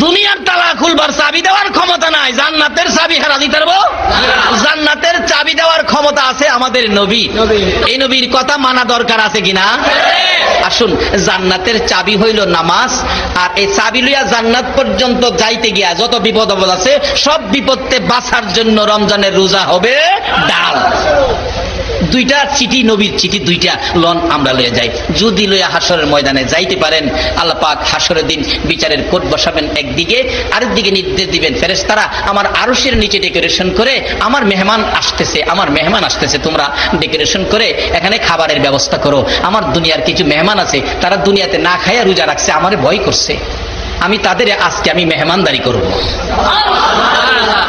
দুনিয়ার তালা খুলবার চাবি দেওয়ার ক্ষমতা নাই, জান্নাতের চাবি হারা দিতে পারবো? জান্নাতের চাবি দেওয়ার ক্ষমতা আছে আমাদের নবী। এই নবীর কথা মানা দরকার আছে কিনা? আসুন, জান্নাতের চাবি হইল নামাজ, আর এই চাবি লইয়া জান্নাত পর্যন্ত যাইতে গিয়া যত বিপদ আপদ আছে সব বিপদে বাঁচার জন্য রমজানের রোজা হবে ডাল। দুইটা চিঠি, নবীর চিঠি দুইটা লন আমরা লইয়া যাই। যদি লইয়া হাসরের ময়দানে যাইতে পারেন, আল্লাহ পাক হাসরের দিন বিচারের কোট বসাবেন একদিকে, আরেকদিকে নির্দেশ দিবেন ফেরেশতারা আমার আরশের নিচে ডেকোরেশন করে আমার মেহমান আসতেছে, আমার মেহমান আসতেছে, তোমরা ডেকোরেশন করে এখানে খাবারের ব্যবস্থা করো। আমার দুনিয়ার কিছু মেহমান আছে, তারা দুনিয়াতে না খাইয়া রোজা রাখছে, আমারে ভয় করছে, আমি তাদের আজকে আমি মেহমানদারি করব।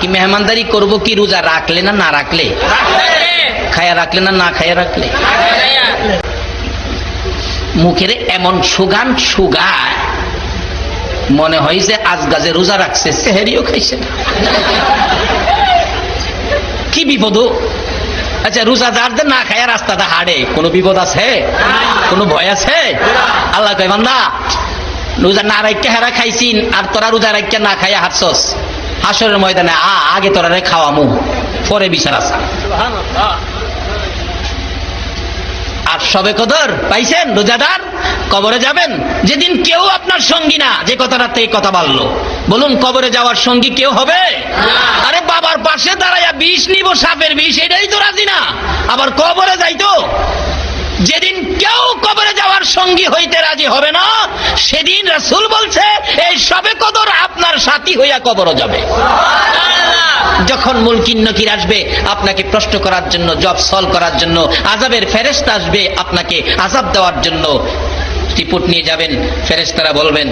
কি মেহমানদারি করব? কি রোজা রাখলে না না রাখলে? খায়া রাখলে না না খায়া রাখলে? মুখের এমন সুগান সুগায় মনে হয় যে আজ গাছে রোজা রাখছে, সেহেরিও খাইছে না। কি বিপদ! আচ্ছা, রোজাদারদের না খায়া রাস্তাটা হাড়ে, কোনো বিপদ আছে? কোনো ভয় আছে? আল্লাহ কয় বান্দা, রোজা না রাখতে হেরা খাইছিন, আর তোরা রোজা রাখতে না খাইয়া হাঁটছস, হাসরের ময়দানে আগে তোরা রে খাওয়ামু, পরে বিচার আছে। আর সবে কদর পাইছেন রোজাদার, কবরে যাবেন যেদিন কেউ আপনার সঙ্গী না, যে কথাটা থেকে কথা বললো, বলুন কবরে যাওয়ার সঙ্গী কেউ হবে? আরে বাবার পাশে দাঁড়াইয়া বিষ নিব, সাপের বিষ, এটাই তো রাজি না, আবার কবরে যাইতো। যেদিন কেউ কবরে যাওয়ার সঙ্গী হইতে রাজি হবে না, সেদিন রাসূল বলছে এই সবে কদর আপনার সাথী হইয়া কবরে যাবে। যখন মুনকির নকির আসবে আপনাকে প্রশ্ন করার জন্য, জব সলভ করার জন্য, আযাবের ফেরেশতা আসবে আপনাকে আযাব দেওয়ার জন্য, রিপোর্ট নিয়ে যাবেন, ফেরেশতারা বলবেন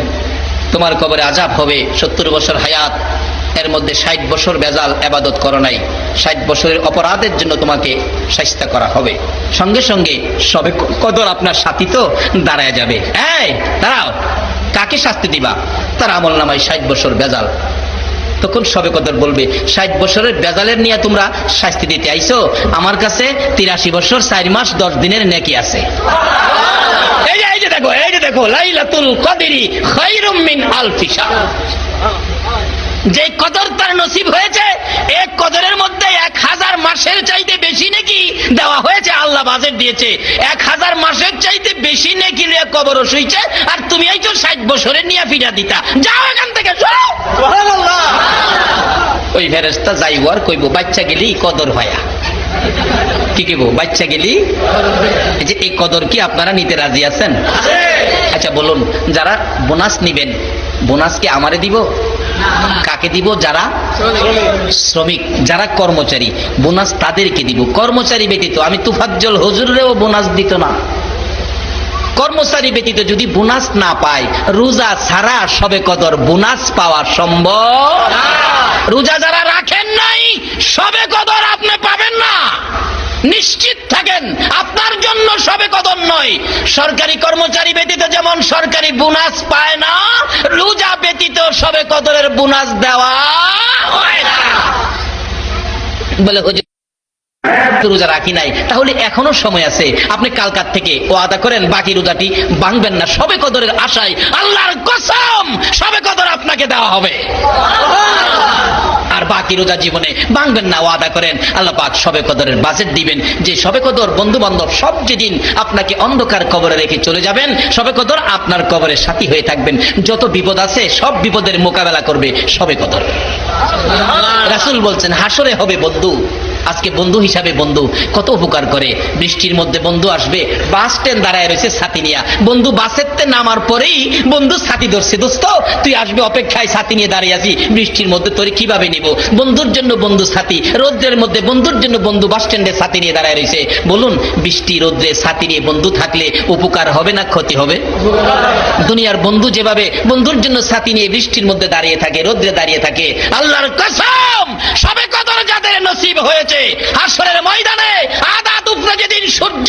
তোমার কবরে আযাব হবে, 70 বছর হায়াত, এর মধ্যে 60 বছর বেজাল ইবাদত করো নাই, 60 বছরের অপরাধের জন্য তোমাকে শাস্তি করা হবে। সঙ্গে সঙ্গে সবে কদর আপনার সাথী তো দাঁড়ায় যাবে, এই দাঁড়াও, কাকে শাস্তি দিবা? তার আমলনামায় 60 বছর বেজাল। তখন সবে কদর বলবে 60 বছরের বেজালের নিয়ে তোমরা শাস্তি দিতে আইছো, আমার কাছে 83 বছর 4 মাস 10 দিনের নেকি আছে। এই যে দেখো লাইলাতুল কদরি খায়রুম মিন আলফি শাহর। যে কদর তার নসিব হয়েছে, এক কদরের মধ্যে 1000 মাসের চাইতে বেশি নেকি দেওয়া হয়েছে। আল্লাহ বাজেট দিয়েছে 1000 মাসের চাইতে বেশি নেকি নিয়ে কবর শুইছে, আর তুমি আইছো 60 বছরের নিয়ে ফিরা দিতা। যাও এখান থেকে, যাও। সুবহানাল্লাহ। ওই ফেরেশতা যাইব আর কইব বাচ্চা গেলি কদর হয়া। কি কইব? বাচ্চা গেলি। এই যে এই কদর কি আপনারা নিতে রাজি আছেন? আচ্ছা বলুন, যারা বোনাস নিবেন, বোনাস কি আমারে দিব? কাকে দিব? যারা শ্রমিক, যারা কর্মচারী, বোনাস তাদেরকে দিব। কর্মচারী ব্যতীত আমি তুফাজ্জল হুজুরেও বোনাস দিত না। কর্মচারী ব্যতীত যদি বোনাস না পায়, রোজা ছাড়া সবে কদর বোনাস পাওয়া সম্ভব না। রোজা যারা রাখেন নাই, সবে কদর আপনি পাবেন না, নিশ্চিত থাকেন। আপনার জন্য সবে কদর নয়। সরকারি কর্মচারী ব্যতীত যেমন সরকারি বোনাস পায় না, রোজা ব্যতীত সবে কদরের বোনাস দেওয়া হয় না। বলে রোজা রাখি নাই, তাহলে এখনো সময় আছে, আপনি কালকার থেকে ওয়াদা করেন বাকি রোজাটি ভাঙবেন না, সবে কদরের আশায়। আল্লাহর কসম, সবে কদর আপনাকে দেওয়া হবে। আর বাকি রোজা জীবনে ভাঙবেন না, ওয়াদা করেন আল্লাহ পাক সবে কদরের বাজেট দিবেন, যে সবে কদর বন্ধু বান্ধব সব যেদিন আপনাকে অন্ধকার কবরে রেখে চলে যাবেন, সবে কদর আপনার কবরের সাথী হয়ে থাকবেন। যত বিপদ আছে সব বিপদের মোকাবেলা করবে সবে কদর। রাসূল বলছেন হাসরে হবে বন্ধু। আজকে বন্ধু হিসাবে বন্ধু কত উপকার করে। বৃষ্টির মধ্যে বন্ধু আসবে, বাস স্ট্যান্ড দাঁড়ায় রয়েছে ছাতি নিয়ে, বন্ধু বাসেতে নামার পরেই বন্ধু ছাতি ধরছে, দোস্ত তুই আসবে অপেক্ষায়, ছাতি নিয়ে দাঁড়িয়ে আছি, বৃষ্টির মধ্যে তোরে কিভাবে নিব? বন্ধুর জন্য বন্ধু ছাতি, রৌদ্রের মধ্যে বন্ধুর জন্য বন্ধু বাস স্ট্যান্ডে ছাতি নিয়ে দাঁড়ায় রয়েছে। বলুন, বৃষ্টি রৌদ্রে ছাতি নিয়ে বন্ধু থাকলে উপকার হবে না ক্ষতি হবে? দুনিয়ার বন্ধু যেভাবে বন্ধুর জন্য ছাতি নিয়ে বৃষ্টির মধ্যে দাঁড়িয়ে থাকে, রৌদ্রে দাঁড়িয়ে থাকে, আল্লাহর কসম সবে কদর যাদের নসিব হয়েছে, হাসরের ময়দানে আদা দুপুরে যেদিন সূর্য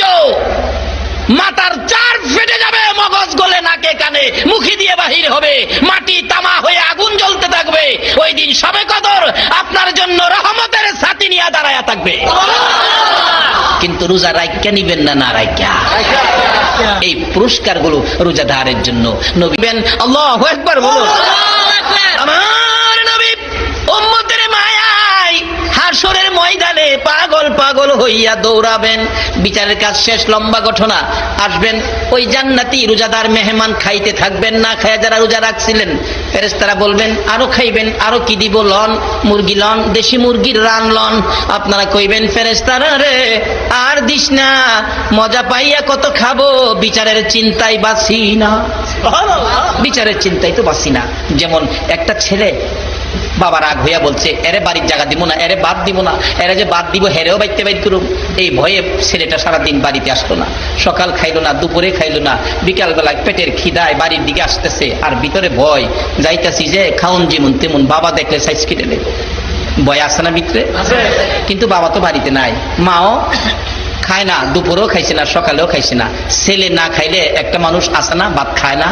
মাথার চার ফেটে যাবে, মগজ গলে নাকে কানে মুখে দিয়ে বাহির হবে, মাটি তামা হয়ে আগুন জ্বলতে থাকবে, ওই দিন সবে কদর আপনার জন্য রহমতের ছাতি নিয়ে দাঁড়ায়া থাকবে। কিন্তু রোজা রাইখা নিবেন না, না রাইখা। এই পুরস্কারগুলো রোজাদারের জন্য। নবী বলেন আল্লাহু আকবার, বলুন হইয়া দৌড়াবেন। বিচারের কাজ শেষ, লম্বা ঘটনা। আসবেন ওই জান্নাতি রোজাদার মেহমান, খাইতে থাকবেন। না খায়া যারা রোজা রাখছিলেন, ফেরেশতারা বলবেন আরো খাইবেন, আরো কি দিব, লন মুরগি লন, দেশি মুরগির রান লন। আপনারা কইবেন ফেরেশতারা রে আর দিস না, মজা পাইয়া কত খাবো, বিচারের চিন্তায় বাঁচি না, বিচারের চিন্তায় তো বাঁচি না। যেমন একটা ছেলে বাবা রাগ হইয়া বলছে এরে বাড়ির জায়গা দিব না, এরে বাদ দিব না, এরে যে বাদ দিব হেরেও বাইতে বাইত করুম। এই ভয়ে ছেলেটা সারাদিন বাড়িতে আসলো না, সকাল খাইলো না, দুপুরে খাইলো না, বিকালবেলায় পেটের খিদায় বাড়ির দিকে আসতেছে, আর ভিতরে ভয়, যাইতাছি যে খাউন যেমন তেমন, বাবা দেখলে সাইজ কেটে দেবে, ভয় আসে না ভিতরে। কিন্তু বাবা তো বাড়িতে নাই, মাও খায় না, দুপুরেও খাইছে না, সকালেও খাইছে না। ছেলে না খাইলে একটা মানুষ আসে না, ভাত খায় না,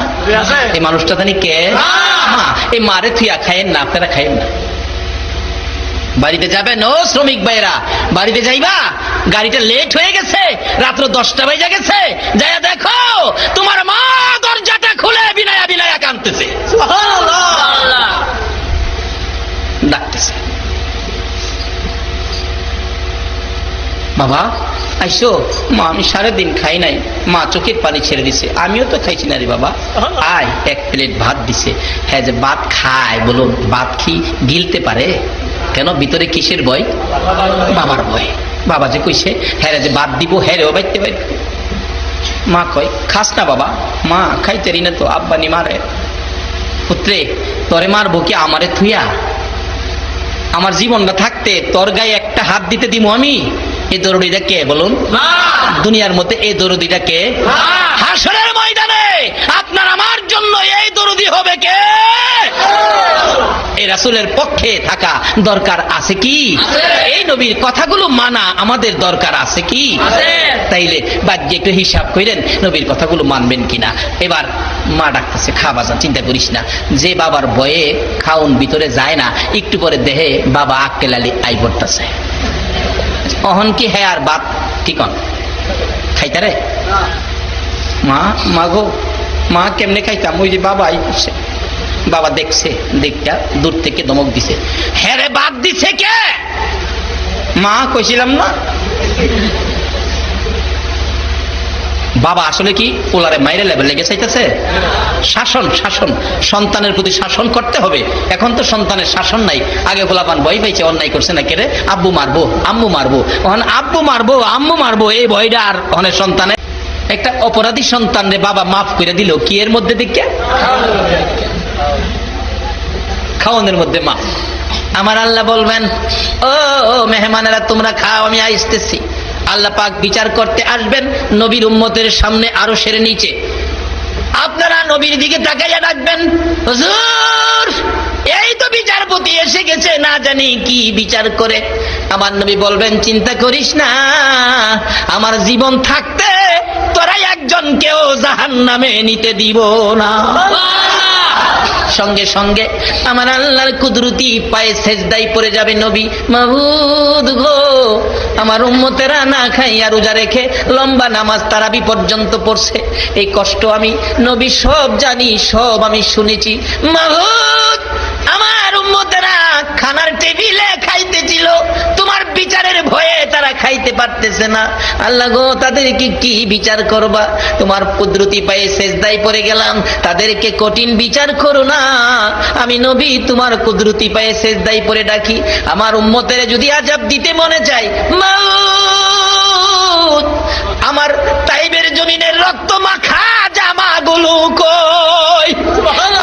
এই মানুষটা জানি কে? মা। এই মারে থুইয়া খাইেন না, আপনারা খাইেন না। বাড়িতে যাবেন ও শ্রমিক ভাইরা, বাড়িতে যাইবা, গাড়িটা লেট হয়ে গেছে, রাত্র 10টা বাজে গেছে, যাইয়া দেখো তোমার মা দরজাটা খুলে বিনায়া বিনায়া কাঁদতেছে, ডাকতেছে, বাবা আইসো। মা আমি সারাদিন খাই নাই, মা চোখের পানি ছেড়ে দিছে। আমিও তো খাইছি না রে বাবা, আয় এক প্লেট ভাত দিছে। হ্যাঁ যে ভাত খায়, বলুন ভাত কি গিলতে পারে? কেন? ভিতরে কিসের ভয়? বাবার ভয়। বাবা যে কইছে হ্যাঁ যে ভাত দিব, হ্যাঁ রে বাইতে বাইতে। মা কয় খাস না বাবা। মা খাইতেরি না তো, আব্বানি মারে। পুত্রে তোরে মারবো কি আমারে থুইয়া? আমার জীবনটা থাকতে তোর গায়ে একটা হাত দিতে দিব আমি? এই দরদিটা কে বলুন? দুনিয়ার মধ্যে এই দরদিটা কে? হাসরের ময়দানে আপনার আমার জন্য এই দরদি হবে কে? এই রাসূলের পক্ষে থাকা দরকার আছে কি? এই নবীর কথাগুলো মানা আমাদের দরকার আছে কি? তাইলে বাজ্যে একটু হিসাব করেন নবীর কথাগুলো মানবেন কিনা। এবার মা ডাকতেছে, খা বাজান, চিন্তা করিস না। যে বাবার ভয়ে খাউন ভিতরে যায় না, একটু পরে দেহে বাবা আক্কেলালি আই পড়তেছে। অহন কি হ্যাঁ আর বাত কি কন খাইতারে? মা মা গো মা কেমনে খাইতাম? ওই যে বাবা আই করছে। বাবা দেখছে, দেখটা দূর থেকে ধমক দিছে, হ্যাঁ রে বাদ দিছে কে? মা কইছিলাম না। বাবা আসলে কি পোলারে মাইরে লেভেল লেগে চাইতেছে? শাসন, শাসন, সন্তানের প্রতি শাসন করতে হবে। এখন তো সন্তানের শাসন নাই। আগে পোলাপান ভয় পাইছে, অন্যায় করছে না কেরে, আব্বু মারবো আম্মু মারবো, আব্বু মারবো আম্মু মারবো, এই ভয়টা আর অনেক সন্তানের। একটা অপরাধী সন্তান রে বাবা মাফ করে দিল কি এর মধ্যে দেখে? খাওয়ানোর মধ্যে মাফ। আমার আল্লাহ বলবেন ও মেহমানেরা তোমরা খাও, আমি আসতেছি। আল্লাহ পাক বিচার করতে আসবেন নবীর উম্মতের সামনে, আরো সেরে নিচে। আপনারা নবীর দিকে তাকাইয়া রাখবেন, হুজুর এই তো বিচারপতি এসে গেছে, না জানি কি বিচার করে। আমার নবী বলবেন চিন্তা করিস না, আমার জীবন থাকতে তোরা একজনকেও জাহান্নামে নিতে দিব না। সঙ্গে সঙ্গে আমার আল্লাহর কুদরতি পায়ে সেজদায় পড়ে যাবে নবী। মাবুদ গো, আমার উম্মতেরা না খাইয়া রোজা রেখে লম্বা নামাজ তারাবি পর্যন্ত পড়ছে, এই কষ্ট আমি নবী সব জানি, সব আমি শুনেছি। মাবুদ আমার উম্মতেরা খানার টেবিলে খাইতেছিল, তোমার বিচারের ভয়ে তারা খাইতে পারতেছে না। আল্লাহ গো তাদেরকে কি বিচার করবা? তোমার কুদরতি পায়ে সেজদায় পড়ে গেলাম, তাদেরকে কঠিন বিচার করো না। আমি নবী তোমার কুদরতি পায়ে সেজদায় পড়ে ডাকি, আমার উম্মতের যদি আযাব দিতে মনে চাই, মাউত আমার তাইবের জমিনের রক্ত মাখা জামাগুলো কই?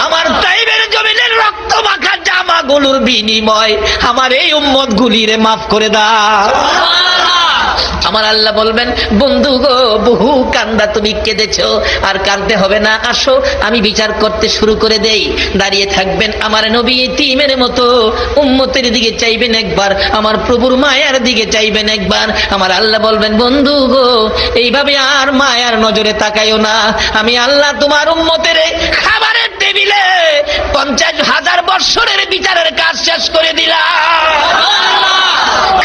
আমার তাইবের জমিনের রক্ত মাখা জামাগুলোর বিনিময় আমার এই উম্মত গুলিরে মাফ করে দাও। আমার আল্লাহ বলবেন বন্ধু গো, বহু কান্দা তুমি কেঁদেছো, আর কাঁদতে হবে না, আসো আমি বিচার করতে শুরু করে দেই। দাঁড়িয়ে থাকবেন আমার নবী ইতিমের মতো, উম্মতের দিকে চাইবেন একবার, আমার প্রভুর মায়ার দিকে চাইবেন একবার। আমার আল্লাহ বলবেন বন্ধু গো, এইভাবে আর মায়ার নজরে তাকাইও না। আমি আল্লাহ তোমার উম্মতের খাবারের টেবিলে 50,000 বৎসরের বিচারের কাজ শেষ করে দিলাম।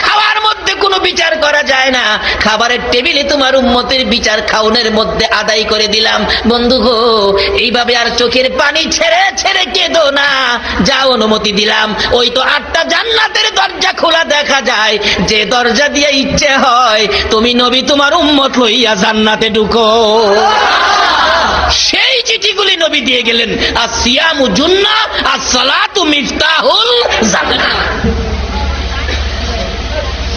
খাওয়ার মধ্যে কোনো বিচার করা যায় না, খাবারের টেবিলে তোমার উম্মতের বিচার খাওনের মধ্যে আদায় করে দিলাম। বন্ধু গো, এইভাবে আর চোখের পানি ছেড়ে ছেড়ে কেঁদো না, যা অনুমতি দিলাম। ওই তো 8টা জান্নাতের দরজা খোলা দেখা যায়, যে দরজা দিয়ে ইচ্ছে হয় তুমি নবী তোমার উম্মত লইয়া জান্নাতে ঢুকো। সেই চিঠিগুলি নবী দিয়ে গেলেন, আসিয়ামু জুন্নাহ আসসালাতু মিফতাহুল জান্নাহ।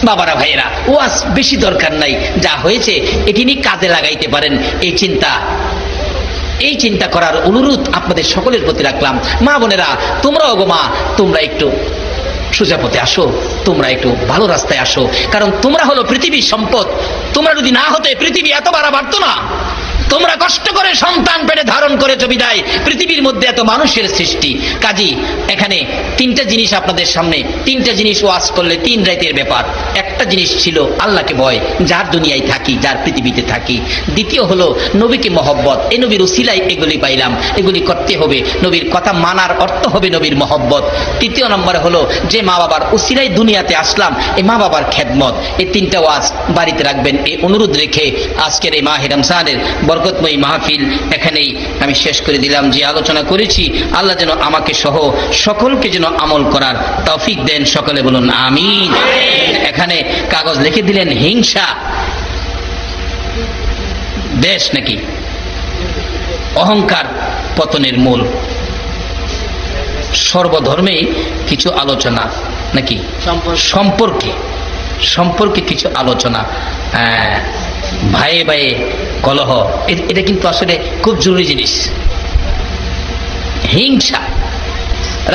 বাবারা ভাইয়েরা, ওয়াজ বেশি দরকার নাই, যা হয়েছে এটি নিয়ে কাজে লাগাইতে পারেন, এই চিন্তা করার অনুরোধ আপনাদের সকলের প্রতি রাখলাম। মা বোনেরা, তোমরাও গো মা, তোমরা একটু সোজা পথে আসো, তোমরা একটু ভালো রাস্তায় আসো, কারণ তোমরা হলো পৃথিবীর সম্পদ। তোমরা যদি না হতে পৃথিবী এত বাড়া বাড়তো না। তোমরা কষ্ট করে সন্তান পেটে ধারণ করেছো বিদায় পৃথিবীর মধ্যে এত মানুষের সৃষ্টি। কাজী এখানে 3টা জিনিস আপনাদের সামনে, 3টা জিনিস ওয়াজ করলে 3 রাতের ব্যাপার। একটা জিনিস ছিল আল্লাহকে ভয়, যার দুনিয়ায় থাকি, যার পৃথিবীতে থাকি। দ্বিতীয় হলো নবীকে মহব্বত, এই নবীর উসিলায় এগুলি পাইলাম, এগুলি করতে হবে। নবীর কথা মানার অর্থ হবে নবীর মহব্বত। তৃতীয় নম্বরে হলো যে মা বাবার উসিলায় দুনিয়াতে আসলাম, এই মা বাবার খেদমত। এই 3টা ওয়াজ বাড়িতে রাখবেন, এই অনুরোধ রেখে আজকের এই মাহে রমজানের বরকতময়ী মাহফিল এখানেই আমি শেষ করে দিলাম। যে আলোচনা করেছি আল্লাহ যেন আমাকে সহ সকলকে যেন আমল করার তৌফিক দেন, সকলে বলুন আমিন। এখানে কাগজ লিখে দিলেন, হিংসা দেশ নাকি অহংকার পতনের মূল। সর্বধর্মে কিছু আলোচনা নাকি সম্পর্কে কিছু আলোচনা, ভাইয়ে ভাইয়ে কলহ, এটা কিন্তু আসলে খুব জরুরি জিনিস। হিংসা,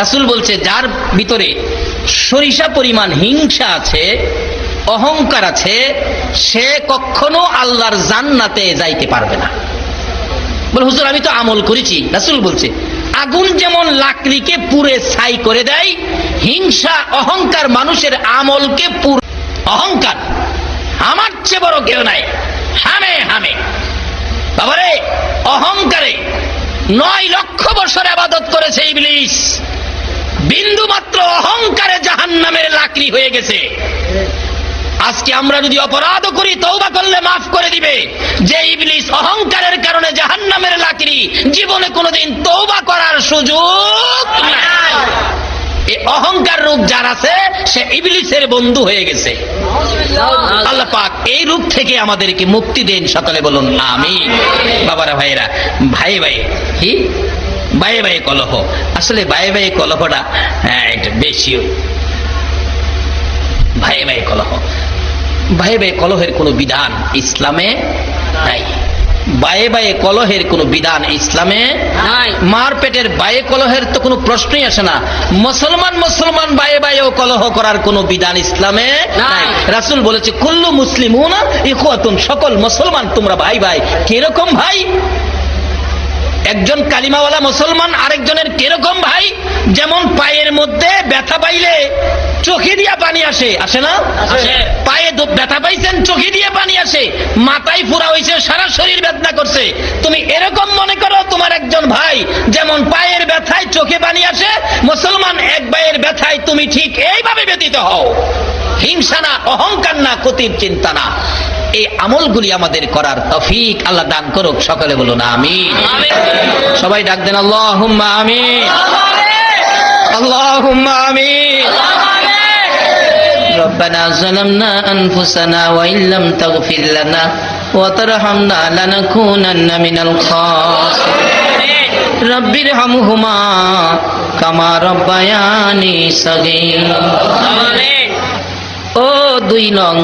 রাসূল বলছে যার ভিতরে সরিষা পরিমাণ হিংসা আছে, অহংকার আছে, সে কখনো আল্লাহর জান্নাতে যাইতে পারবে না। বলে হুজুর আমি তো আমল করেছি। রাসূল বলছে আগুন যেমন লাকড়িকে পুড়ে ছাই করে দেয়, হিংসা অহংকার মানুষের আমলকে পুড়ে। অহংকার আমার চেয়ে বড় কেউ নাই, হামে বাবারে, অহংকারে 9 লক্ষ বছর ইবাদত করেছে ইবলিস, বিন্দু মাত্র অহংকারে জাহান্নামের লাকড়ি হয়ে গেছে। আজকে আমরা যদি অপরাধ করি, তওবা করলে মাফ করে দিবে। যে ইবলিস অহংকারের কারণে জাহান্নামের লাকড়ি, জীবনে কোনোদিন তওবা করার সুযোগ নাই। এই অহংকার রূপ যার আছে, সে ইবলিসের বন্ধু হয়ে গেছে। আল্লাহ পাক এই রূপ থেকে আমাদেরকে মুক্তি দেন, সকলে বলুন আমিন। বাবারা ভাইয়েরা, ভাই ভাই কলহ, আসলে ভাই কলহটা একটা বেশি। ভাই কলহের কোনো বিধান ইসলামে নাই। বায়ে কলহের কোনো বিধান ইসলামে নাই। মার পেটের বায়ে কলহের তো কোনো প্রশ্নই আসে না। মুসলমান বায়েও কলহ করার কোনো বিধান ইসলামে নাই। রাসূল বলেছে কুল্লু মুসলিমুনা ইখওয়াতুন, সকল মুসলমান তোমরা ভাই। কিরকম ভাই? একজন কালিমাওয়ালা মুসলমান আরেকজনের কিরকম ভাই? যেমন পায়ের মধ্যে ব্যথা পাইলে চোখে দিয়া পানি আসে না? পায়ে ব্যথা পাইছেন, চোখে দিয়ে পানি আসে। মাথায় ফুরা হয়েছে, সারা শরীর বেদনা করছে, তুমি এরকম মনে করো তোমার একজন ভাই। যেমন পায়ের ব্যথায় চোখে পানি আসে, মুসলমান এক ভাইয়ের ব্যথায় তুমি ঠিক এইভাবে ব্যতীত হও। হিংসা না, অহংকার না, ক্ষতির চিন্তা না। এই আমলগুলি আমাদের করার তৌফিক আল্লাহ দান করুক, সকলে বলুন আমিন। সবাই ডাক দেন আল্লাহুম্মা আমিন, আল্লাহুম্মা আমিন। ربنا ظلمنا أنفسنا وإن لم تغفر لنا وترحمنا لنكونن من الخاسرين رب ارحمهما كما ربياني صغيرا। ও 2 নং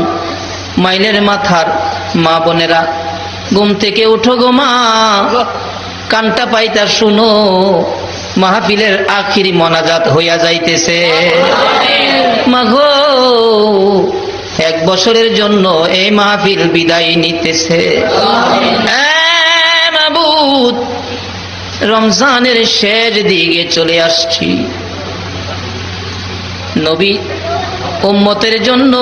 মাইলের মাথার মা বোনেরা, ঘুম থেকে উঠো গো মা, কানটা পাইতা শুনো, মাহফিলের আখিরি মোনাজাত হইয়া যাইতেছে। মাগো 1 বছরের জন্য এই মাহফিল বিদায় নিতেছে। মাবুদ, রমজানের শেষ দিকে চলে আসছি। নবী উম্মতের জন্য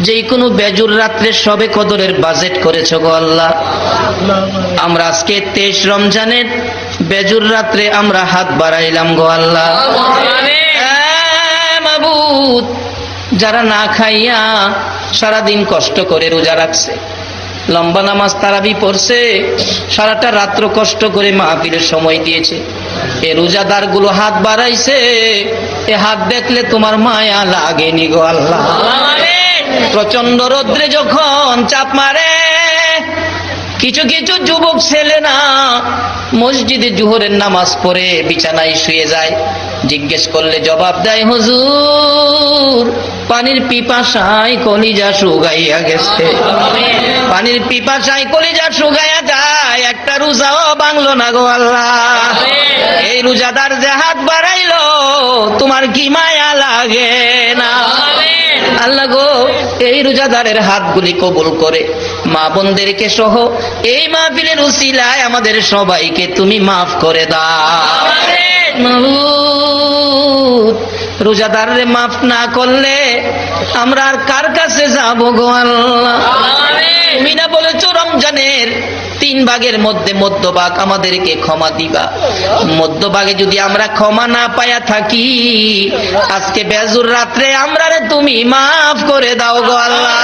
যে কোনো বেজুর রাত্রে সবে কদরের বাজেট করেছ গো আল্লাহ। আমরা আজকে 23 রমজানের বেজুর রাত্রে আমরা হাত বাড়াইলাম গো আল্লাহ। মাবুদ, যারা না খাইয়া সারাদিন কষ্ট করে রোজা রাখছে, লম্বা নামাজ তারাবি পড়ছে, সারাটা রাত্র কষ্ট করে মাহফিলের সময় দিয়েছে। এ রোজাদার গুলো হাত বাড়াইছে, এ হাত দেখলে তোমার মায়া লাগেনি গো আল্লাহ। প্রচন্ড রৌদ্রে যখন চাপ মারে, কিছু কিছু যুবক ছেলে না মসজিদে জোহরের নামাজ পড়ে বিছানায় শুয়ে যায়। জিজ্ঞেস করলে জবাব দেয়, হুজুর পানির পিপাসায় কলিজা শুকাইয়া গেছে। পানির পিপাসায় কলিজা শুকাইয়া যায়, একটা রোজাও ভাঙলো না গো আল্লাহ। এই রোজাদার যে হাত বাড়াইলো, তোমার কি মায়া লাগে না? আল্লাহ গো, এই রোজাদারের হাতগুলি কবুল করে মা বোনদেরকে সহ এই মাহফিলের উসিলায় আমাদের সবাইকে তুমি মাফ করে দাও। রোজাদাররে মাফ না করলে আমরা আর কার কাছে যাব গো আল্লাহ? তুমি না বলেছো রমজানের 3 ভাগের মধ্যে মধ্যভাগ আমাদেরকে ক্ষমা দিবা। মধ্যভাগে যদি আমরা ক্ষমা না পাইয়া থাকি, আজকে বেজুর রাত্রে আমরা তুমি মাফ করে দাও গো আল্লাহ।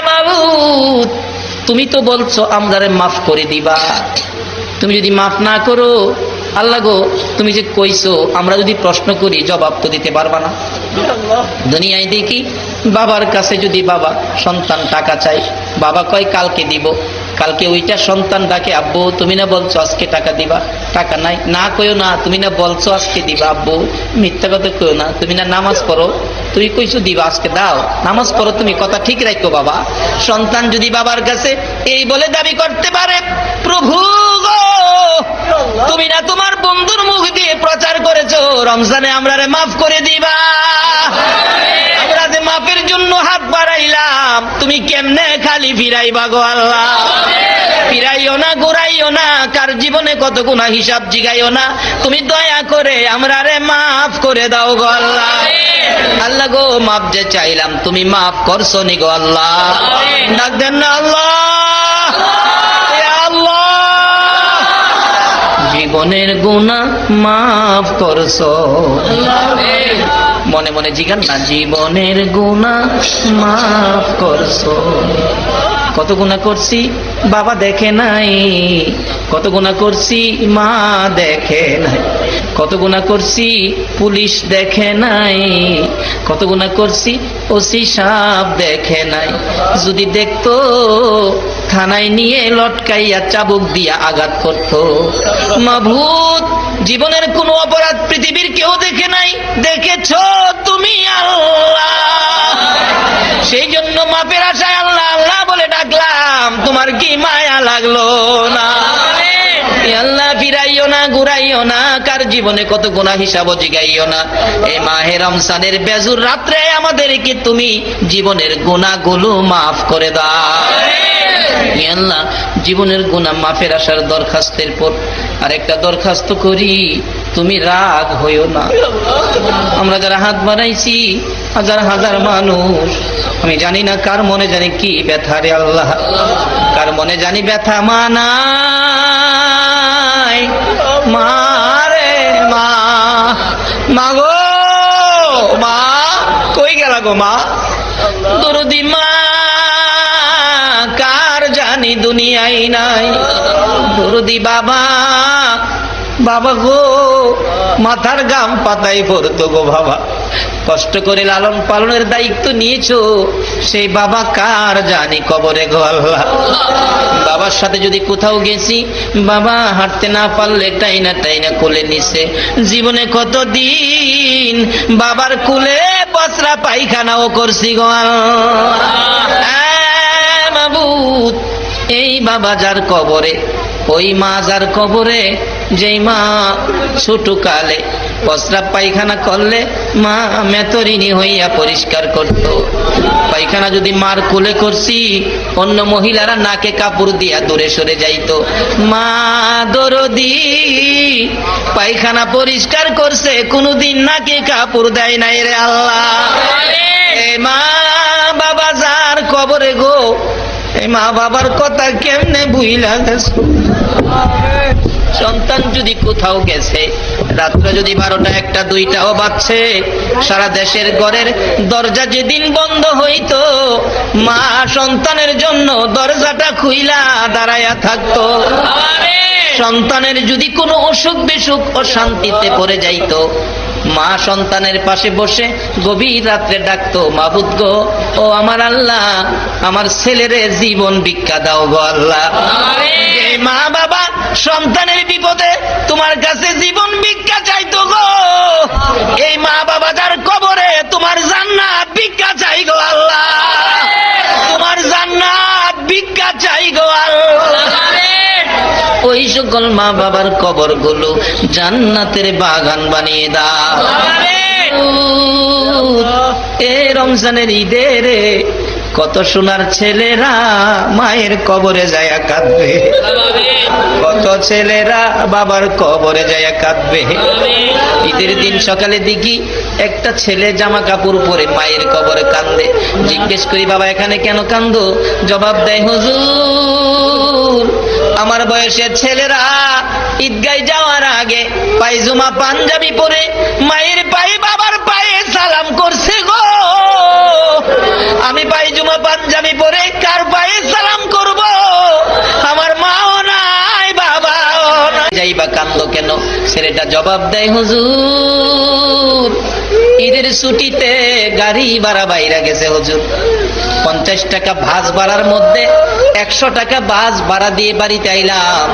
মাবুদ, তুমি তো বলছো আমরা মাফ করে দিবা। তুমি যদি মাফ না করো আল্লাহ গো, তুমি যে কইছো, আমরা যদি প্রশ্ন করি জবাব তো দিতে পারবা না। দুনিয়ায় দেখি বাবার কাছে যদি বাবা সন্তান টাকা চাই, বাবা কয় কালকে দিব। কালকে ওইটা সন্তান ডাকে, আব্বু তুমি না বলছো আজকে টাকা দিবা, টাকা নাই। না কইও না, তুমি না বলছো আজকে দিবা। আব্বু মিথ্যা কথা কইও না, তুমি না নামাজ পড়ো, তুমি কইছো দিবা, আজকে দাও। নামাজ পড়ো, তুমি কথা ঠিক রাখো বাবা। সন্তান যদি বাবার কাছে এই বলে দাবি করতে পারে, প্রভু গো তুমি না তোমার বন্ধুর মুখ দিয়ে প্রচার করেছো রমজানে আমরারে মাফ করে দিবা। আমরা যে মাফের জন্য হাত বাড়াইলাম, তুমি কেমনে খালি ফিরাইবা গো আল্লাহ? ফিরাইও না, ঘুরাইও না, কার জীবনে কত গুনাহ হিসাব জিগাইও না। তুমি দয়া করে আমরারে মাফ করে দাও গো আল্লাহ। আল্লাহ গো, মাফ যে চাইলাম তুমি মাফ করছো নি গো আল্লাহ। ডাক দেন না আল্লাহ, আল্লাহ জীবনের গুনাহ মাফ করছো। মনে মনে জিগান না, জীবনের গুনাহ মাফ করছো। কত গুনাহ করছি বাবা দেখে নাই, কত গুনাহ করছি মা দেখে নাই, কত গুনাহ করছি পুলিশ দেখে নাই, কত গুনাহ করছি ওসি সাহেব দেখে নাই। যদি দেখতো থানায় নিয়ে লটকাইয়া চাবুক দিয়া আঘাত করতো। মাবুদ, জীবনের কোনো অপরাধ পৃথিবীর কেউ দেখে নাই, দেখেছো তুমি আল্লাহ। সেই জন্য মাপের আশায় আল্লাহ আল্লাহ বলে ডাকলাম, তোমার কি মায়া লাগলো না? আল্লাহ ফিরাইও না, ঘুরাইও না, কার জীবনে কত গুনাহ হিসাব জিগাইও না। এই মাহে রমজানের বেজুর রাত্রে আমাদেরকে তুমি জীবনের গুনাহগুলো মাফ করে দাও। আল্লাহ, জীবনের গুনাহ মাফের আসার দরখাস্তের পর আরেকটা দরখাস্ত করি, তুমি রাগ হইও না। আমরা যারা হাত বাড়াইছি, হাজার হাজার মানুষ, আমি জানি না কার মনে জানি কি ব্যথা রে আল্লাহ, কার মনে জানি ব্যথা। মানাই মা রে মা, মা গো মা, কই গেলা গো মা? দরদি মা কার জানি দুনিয়ায় নাই। দরদি বাবা, বাবা গো মাথার গাম পাতায় পড়তো গো বাবা। কষ্ট করে লালন পালনের দায়িত্ব নিয়েছো, সেই বাবা কার জানি কবরে গো আল্লাহ। বাবার সাথে যদি কোথাও গেছি, বাবা হাঁটতে না পারলে টাইনা টাইনা কোলে নিছে। জীবনে কতদিন বাবার কুলে পচরা পায়খানাও করছি গো আল্লাহ। মাবুদ, এই বাবা যার কবরে, ওই মা যার কবরে, যেই মা ছোট কালে পচরা পায়খানা করলে মা মেতরিনী হইয়া পরিষ্কার করত। পায়খানা যদি মার কোলে করছি, অন্য মহিলারা নাকে কাপড় দিয়া দূরে সরে যাইতো। মা দরদি পায়খানা পরিষ্কার করছে, কোনদিন নাকে কাপড় দেয় নাই রে আল্লাহ। মা বাবা যার কবরে গো, এই মা বাবার কথা কেমনে বুইলা গেছো? সন্তান যদি কোথাও গেছে, রাত্র যদি 12টা 1টা 2টাও বাজছে, সারা দেশের ঘরের দরজা যেদিন বন্ধ হইতো, মা সন্তানের জন্য দরজাটা খুইলা দাঁড়ায়া থাকতো। সন্তানের যদি কোনো অসুখ বিসুখ অশান্তিতে পড়ে যাইতো, মা সন্তানের পাশে বসে গভীর রাত্রে ডাকতো, মাবুদ গো, ও আমার আল্লাহ, আমার ছেলেরে জীবন ভিক্ষা দাও গো আল্লাহ। এই মা বাবা সন্তানের বিপদে তোমার কাছে জীবন ভিক্ষা চাইতো গো, এই মা বাবা যার কবরে তোমার জান্নাত ভিক্ষা চাই গো আল্লাহ, তোমার জান্নাত ভিক্ষা চাই গো আল্লাহ। ওই সকল মা বাবার কবর গুলো জান্নাতের বাগান বানিয়ে দাও। এ রমজানের ঈদে রে কত সোনার ছেলেরা মায়ের কবরে যায় কাঁদবে, কত ছেলেরা বাবার কবরে যায় কাঁদবে। ঈদের দিন সকালে দেখি একটা ছেলে জামা কাপড় পরে মায়ের কবরে কান্দে। জিজ্ঞেস করি, বাবা এখানে কেন কান্দো? জবাব দেয়, হুজুর আমার বয়সের ছেলেরা ঈদগায় যাওয়ার আগে পায়জামা পাঞ্জাবি পরে মায়ের পায়ে বাবার পায়ে সালাম করছে গো, আমি পায়জামা পাঞ্জাবি পরে কার পায়ে সালাম করব? আমার মাও নাই, বাবাও নাই। যাইবা কান্দো কেন? ছেলেটা জবাব দেয়, হুজুর ঈদের ছুটিতে গাড়ি ভাড়া বাইরা গেছে হুজুর, 50 টাকা বাস ভাড়ার মধ্যে 100 টাকা বাস ভাড়া দিয়ে বাড়িতে আইলাম,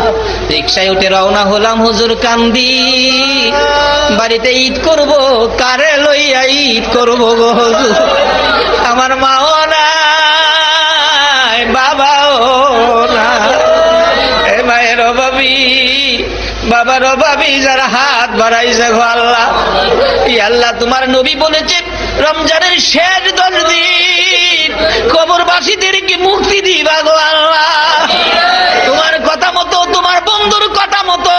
রিক্সায় উঠে রওনা হলাম হুজুর, কান্দি বাড়িতে ঈদ করব, কারে লইয়া ঈদ করব গো হুজুর, আমার মাও নাই, বাবাও নাই। এ মায়ের অভাবী, বাবার অভাবী যারা হাত বাড়াইছে গো আল্লাহ, ই আল্লাহ তোমার নবী বলেছে রমজানের শেষ 10 দিন কবরবাসীদেরকে মুক্তি দিবা গো আল্লাহ। তোমার কথা মতো, তোমার বন্ধুর কথা মতো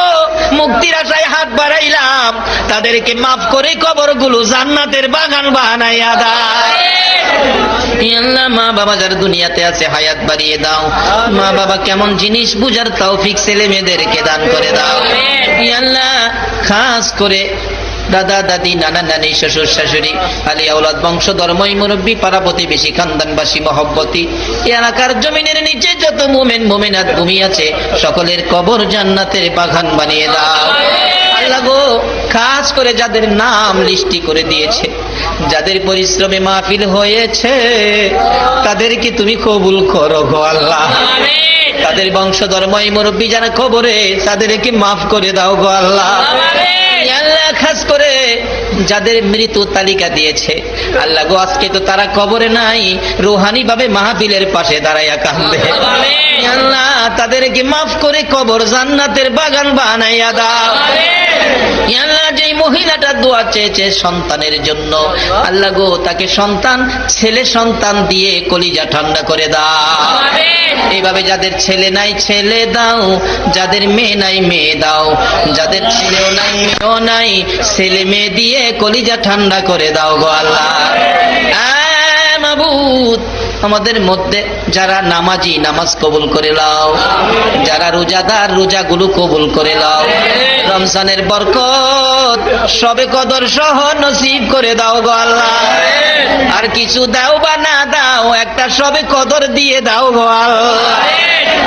মুক্তির আশায় হাত বাড়াইলাম, তাদেরকে মাফ করে কবরগুলো জান্নাতের বাগান বানাইয়া দাও। আল্লাহ মা বাবা যার দুনিয়াতে আছে হায়াত বাড়িয়ে দাও, মা বাবা কেমন জিনিস বুঝার তৌফিক ছেলে মেয়েদেরকে দান করে দাও। আল্লাহ খাস করে দাদা দাদি নানা নানি শ্বশুর শাশুড়ি আলী আওলাদ বংশধর্মই মুরব্বী পাড়া প্রতিবেশী খানদানবাসী মহব্বতী এলাকার জমিনের নিচে যত মুমিন মুমিনাত ভূমি আছে সকলের কবর জান্নাতের বাগান বানিয়ে দাও। আল্লাহ গো খাস করে যাদের নাম লিস্টি করে দিয়েছে, যাদের পরিশ্রমে মাহফিল হয়েছে, তাদেরকে তুমি কবুল করো গো আল্লাহ। তাদের বংশধর্মই মুরব্বী যারা কবরে, তাদেরকে মাফ করে দাও গো আল্লাহ। আল্লাহ খাস করে যাদের মৃত্যু তালিকা দিয়েছে, আল্লাহ গো আজকে তো তারা কবরে নাই, রুহানি ভাবে মাহফিলের পাশে দাঁড়াইয়া কাঁদবে, আল্লাহ তাদেরকে মাফ করে কবর জান্নাতের বাগান বানাইয়া দাও। আল্লাহ যেই মহিলাটা দোয়া চেয়েছে সন্তানের জন্য, আল্লাহ গো তাকে সন্তান, ছেলে সন্তান দিয়ে কলিজা ঠান্ডা করে দাও। এইভাবে যাদের ছেলে নাই ছেলে দাও, যাদের মেয়ে নাই মেয়ে দাও, যাদের ছেলেও নাই মেয়েও নাই, ছেলে মেয়ে দিয়ে কলিজা ঠান্ডা করে দাও গো আল্লাহ। মাবুদ আমাদের মধ্যে যারা নামাজি নামাজ কবুল করে লাও, যারা রোজাদার রোজাগুলো কবুল করে লাও, রমজানের বরকত সবে কদর সহ নসিব করে দাও গো আল্লাহ। আর কিছু দাও বা না দাও, একটা সবে কদর দিয়ে দাও গো আল্লাহ।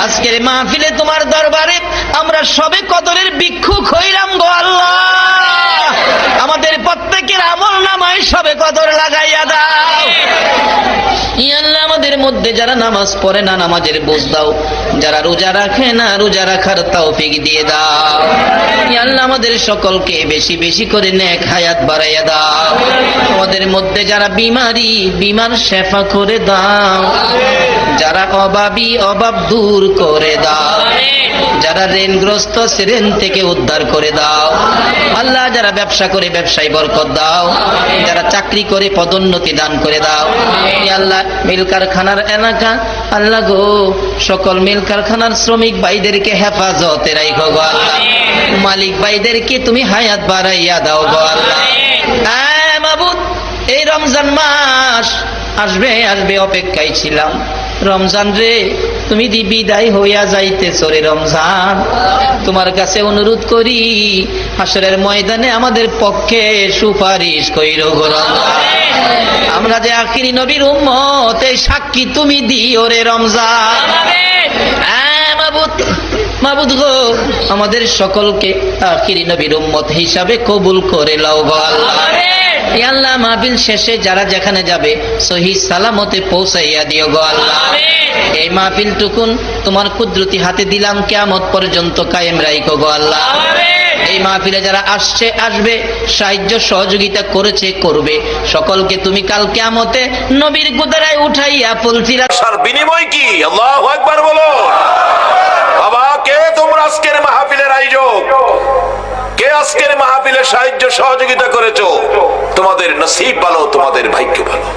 আজকের মাহফিলে তোমার দরবারে আমরা সবে কদরের ভিক্ষুক হইলাম গো আল্লাহ। আমাদের প্রত্যেকের আমল নামায় সবে কদর লাগাইয়া দাও। আল্লাহ আমাদের মধ্যে যারা নামাজ পড়ে না, নামাজের বুঝ দাও, যারা রোজা রাখে না, রোজা রাখার তৌফিক দিয়ে দাও। আল্লাহ আমাদের সকলকে বেশি বেশি করে নেক হায়াত বাড়াইয়া দাও। আমাদের মধ্যে যারা বিমারি, বিমার শেফা করে দাও। যারা অভাবী, অভাব দূর করে দাও। যারা ঋণগ্রস্ত, ঋণ থেকে উদ্ধার করে দাও। আল্লাহ যারা ব্যবসা করে ব্যবসায় বরকত দাও, যারা চাকরি করে পদোন্নতি দান করে দাও। আল্লাহ মিল কারখানার এলাকা, আল্লাহ গো সকল মিল কারখানার শ্রমিক ভাইদেরকে হেফাজতে রাখো গো আল্লাহ। মালিক ভাইদেরকে তুমি হায়াত বাড়াইয়া দাও গো আল্লাহ। মাবুদ এই রমজান মাস আসবে আসবে অপেক্ষায় ছিলাম, রমজান রে তুমি বিদায় হইয়া যাইতেছ রে রমজান, তোমার কাছে অনুরোধ করি হাসরের ময়দানে আমাদের পক্ষে সুপারিশ কইরো গো রমজান। আমরা যে আখিরি নবীর উম্মত এই সাক্ষী তুমি দিও রে রমজান। মাবুদ গো, আমাদের সকলকে আখিরি নবীর উম্মত হিসাবে কবুল করে লও গো আল্লাহ। ই আল্লাহ, মাহফিল শেষে যারা যেখানে যাবে সহি সালামতে পৌঁছাইয়া দিও গো আল্লাহ। এই মাহফিল টুকুন তোমার কুদরতি হাতে দিলাম, কিয়ামত পর্যন্ত কায়েম রাখো গো আল্লাহ। এই মাহফিলে যারা আসছে আসবে, সাহায্য সহযোগিতা করেছে করবে, সকলকে তুমি কাল কিয়ামতে নবীর গুদারায় উঠাইয়া ফুলফিরা বিনিময় কি? আল্লাহু আকবার বলো। বাবা, কে তোমরা আজকের মাহফিলের আয়োজক? কে আজকের মাহফিলে সাহায্য সহযোগিতা করেছো? তোমাদের নসিব ভালো, তোমাদের ভাগ্য ভালো।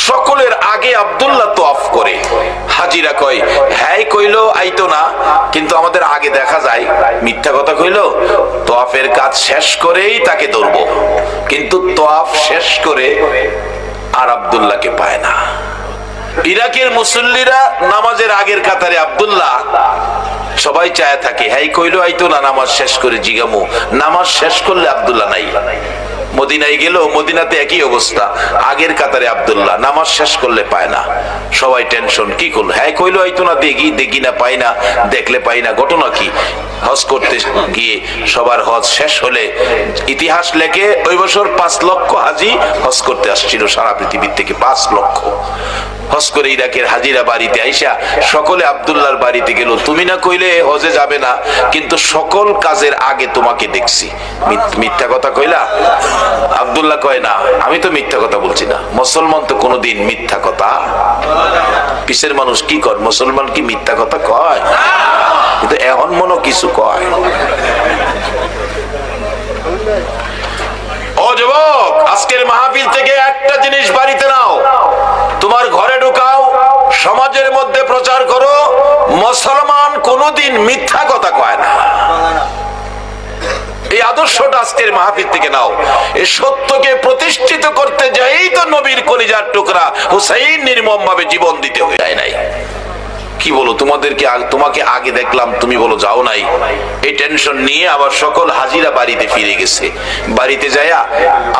সকলের আগে আব্দুল্লাহ তোয়াফ করে। হাজিরা কয় হ্যাঁ কইলো আইতো না, কিন্তু আমাদের আগে দেখা যায় মিথ্যা কথা কইলো। তোয়াফের কাজ শেষ করেই তাকে ধরবো, কিন্তু তোয়াফ শেষ করে আর আব্দুল্লাহকে পায় না। ইরাকের মুসল্লিরা নামাজের আগের কাতারে আব্দুল্লাহ, সবাই চায় থাকে হ্যাঁ কইলো আইতো না, নামাজ শেষ করে জিগামু। নামাজ শেষ করলে আব্দুল্লাহ নাই। মদিনায় গেল, মদিনাতে একই অবস্থা, আগের কাতারে আব্দুল্লাহ, নামাজ শেষ করলে পায় না। সবাই টেনশন, কি করলো? হ্যাঁ কইলো আইতো না, দেখি দেখি না, পাই না, দেখলে পাই না। ঘটনা কি? হজ করতে গিয়ে সবার হজ শেষ হলে ইতিহাস লেখে ওই বছর 5 লক্ষ হাজি হজ করতে আসছিল সারা পৃথিবীর থেকে। 5 লক্ষ হজ করে ইরাকের হাজিরা বাড়িতে আইসা সকলে আব্দুল্লাহর বাড়িতে গেল। তুমি না কইলে হজে যাবে না, কিন্তু সকল কাজের আগে তোমাকে দেখছি, মিথ্যা কথা কইলা? আব্দুল্লাহ কয় না, আমি তো মিথ্যা কথা বলছি না। মুসলমান তো কোনোদিন মিথ্যা কথা, পিছের মানুষ কি কর, মুসলমান কি মিথ্যা কথা কয়? কিন্তু এখন মনে কিছু কয়। ও যুবক, আজকের মাহফিল থেকে একটা জিনিস বাড়িতে নাও, তোমার ঘরে ঢুকাও, সমাজের মধ্যে প্রচার করো, মুসলমান কোনোদিন মিথ্যা কথা কয় না। এই আদর্শটা আজকের মাহফিল থেকে নাও। এই সত্যকে প্রতিষ্ঠিত করতে যাই তো নবীর কলিজার টুকরা হুসাইন নির্মম ভাবে জীবন দিতে হয়ে যায় নাই। কি বলো, তোমাকে আগে দেখলাম, তুমি বলো যাও নাই। এই টেনশন নিয়ে আবার সকল হাজিরা বাড়িতে ফিরে গেছে। বাড়িতে যায়া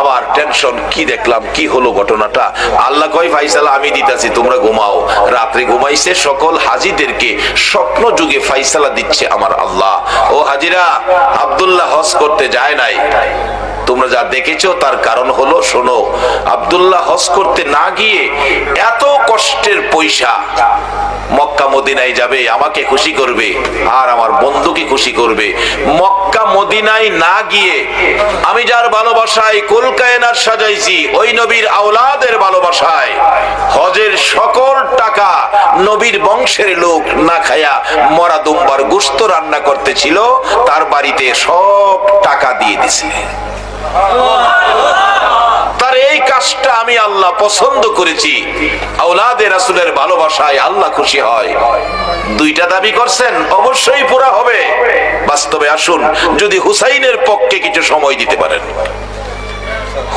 আবার টেনশন, কি দেখলাম, কি হলো ঘটনাটা? আল্লাহ কয় ফাইসালা আমি দিতাছি, তোমরা ঘুমাও। রাত্রে ঘুমাইছে, সকল হাজিদেরকে স্বপ্ন যুগে ফাইসালা দিচ্ছে আমার আল্লাহ। ও হাজিরা, আব্দুল্লাহ হজ করতে যায় নাই, তোমরা যা দেখেছো তার কারণ হলো, শোনো, আব্দুল্লাহ হজ করতে না গিয়ে এত কষ্টের পয়সা মক্কা মদিনায় যাবে, আমাকে খুশি করবে আর আমার বন্ধুকে খুশি করবে। মক্কা মদিনায় না গিয়ে আমি যার ভালোবাসায় কুল কায়নাত সাজাইছি, ওই নবীর আওলাদের ভালোবাসায় হজের সকল টাকা নবীর বংশের লোক না খায়া মরা দুম্বার গোশত রান্না করতেছিল, তার বাড়িতে সব টাকা দিয়ে দিছে। তার এই কাজটা আমি আল্লাহ পছন্দ করেছি। আওলাদে রাসূলের ভালোবাসায় আল্লাহ খুশি হয়। 2টা দাবি করছেন, অবশ্যই পুরা হবে। বাস্তবে আসুন, যদি হুসাইনের পক্ষে কিছু সময় দিতে পারেন।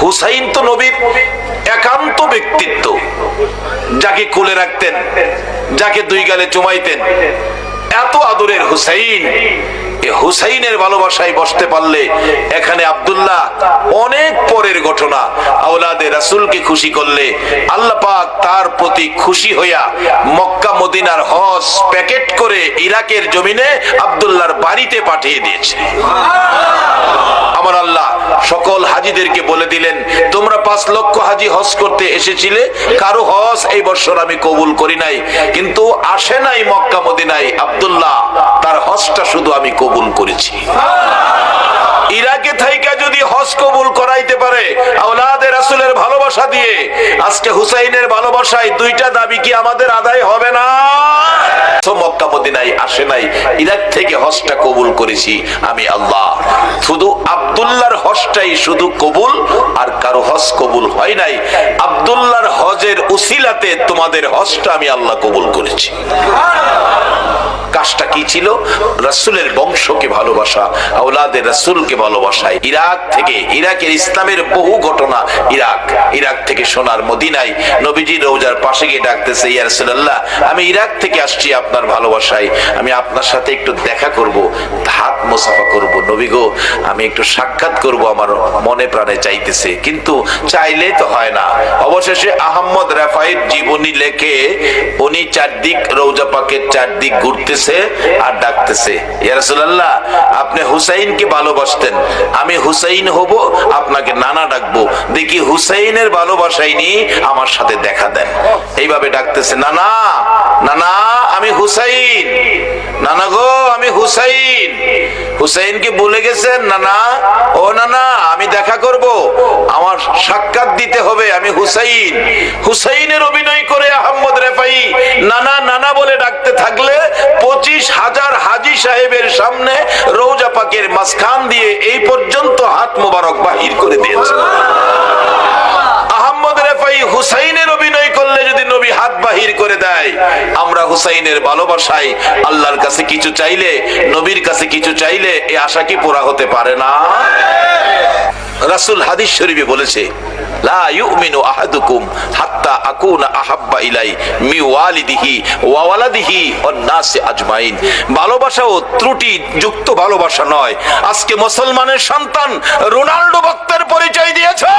হুসাইন তো নবীর একান্ত ব্যক্তিত্ব, যাকে কোলে রাখতেন, যাকে 2 গালে চুমাইতেন, এত আদরের হুসাইন। হুসাইনের ভালোবাসায় বসতে পারলে এখানে আব্দুল্লাহ অনেক পরের ঘটনা। আওলাদে রাসূলকে খুশি করলে আল্লাহ পাক তার প্রতি খুশি হইয়া মক্কা মদিনার হজ প্যাকেট করে ইরাকের জমিনে আব্দুল্লাহর বাড়িতে পাঠিয়ে দিয়েছে। আমার আল্লাহ সকল হাজিদেরকে বলে দিলেন, তোমরা 5 লক্ষ হাজি হজ করতে এসেছিলে, কারো হজ এই বছর আমি কবুল করি নাই, কিন্তু আসে নাই মক্কা মদিনায় আব্দুল্লাহ, তার হজটা শুধু আমি কবুল করেছি। ইরাকে থাইকা যদি হজ কবুল করাইতে পারে আওলাদে রাসূলের ভালোবাসা দিয়ে, আজকে হুসাইনের ভালোবাসায় 2টা দাবি কি আমাদের আদায় হবে না? মক্কা মদিনায় আসে নাই, ইরাক থেকে হজটা কবুল করেছি আমি আল্লাহ। শুধু আব্দুল্লাহর হজটাই শুধু কবুল, আর কারো হজ কবুল হয় নাই। আব্দুল্লাহর হজের উসিলাতে তোমাদের হজটা আমি আল্লাহ কবুল করেছি। কাজটা কি ছিল? রাসূলের বংশকে ভালোবাসা, আওলাদে রাসূলকে ভালোবাসা। ইরাক থেকে, ইরাকের ইসলামের বহু ঘটনা, ইরাক থেকে সোনার মদিনায় নবীজির রওজার পাশে গিয়ে ডাকতেছে, ইয়া রাসূলুল্লাহ, আমি ইরাক থেকে আসছি আপনার ভালোবাসায়, আমি আপনার সাথে একটু দেখা করব, হাত মুসাফা করব। নবী গো, আমি একটু সাক্ষাৎ করব, আমার মনে প্রাণে চাইতেছে, কিন্তু চাইলেই তো হয় না। অবশেষে আহমদ রাফাইর জীবনী লেখে উনি চারদিক রওজা পাকের চারদিক ঘুরতেছে আর ডাকতেছে, ইয়া রাসূলুল্লাহ, আপনি হুসাইনকে ভালোবাসতেন, আমি হুসাইন হব, আপনাকে নানা ডাকবো, দেখি হুসাইনের ভালোবাসাই নিয়ে আমার সাথে দেখা দেন। এইভাবে ডাকতেছে, নানা, নানা, আমি হুসাইন, নানা গো, আমি হুসাইন। হুসাইনকে বলে গেছেন, নানা, ও নানা, আমি দেখা করব, আমার সাক্ষাৎ দিতে হবে, আমি হুসাইন। হুসাইনের অভিনয় করে আহমদ রেফাই নানা নানা বলে ডাকতে থাকলে 25,000 হাজী সাহেবের সামনে রওজা পাকের মাঝখান দিয়ে এই পর্যন্ত হাত মোবারক বাহির করে দিয়েছে। আহমদ রেফাই হুসাইনের অভিনয় করলে যদি নবী হাত বাহির করে দেয়, আমরা হুসাইনের ভালোবাসায় আল্লাহর কাছে কিছু চাইলে, নবীর কাছে কিছু চাইলে এই আশা কি পুরা হতে পারে না? রাসূল হাদিস শরীফে বলেছে, লা ইউমিনু আহাদুকুম হাত্তা আকুনা আহাব্বা ইলাই মি ওয়ালিদিহি ওয়া ওয়ালাদিহি ওয়ান নাসি আজমাইন। ভালোবাসা ও ত্রুটি যুক্ত ভালোবাসা নয়। আজকে মুসলমানের সন্তান রোনাল্ডো ভক্তের পরিচয় দিয়েছো,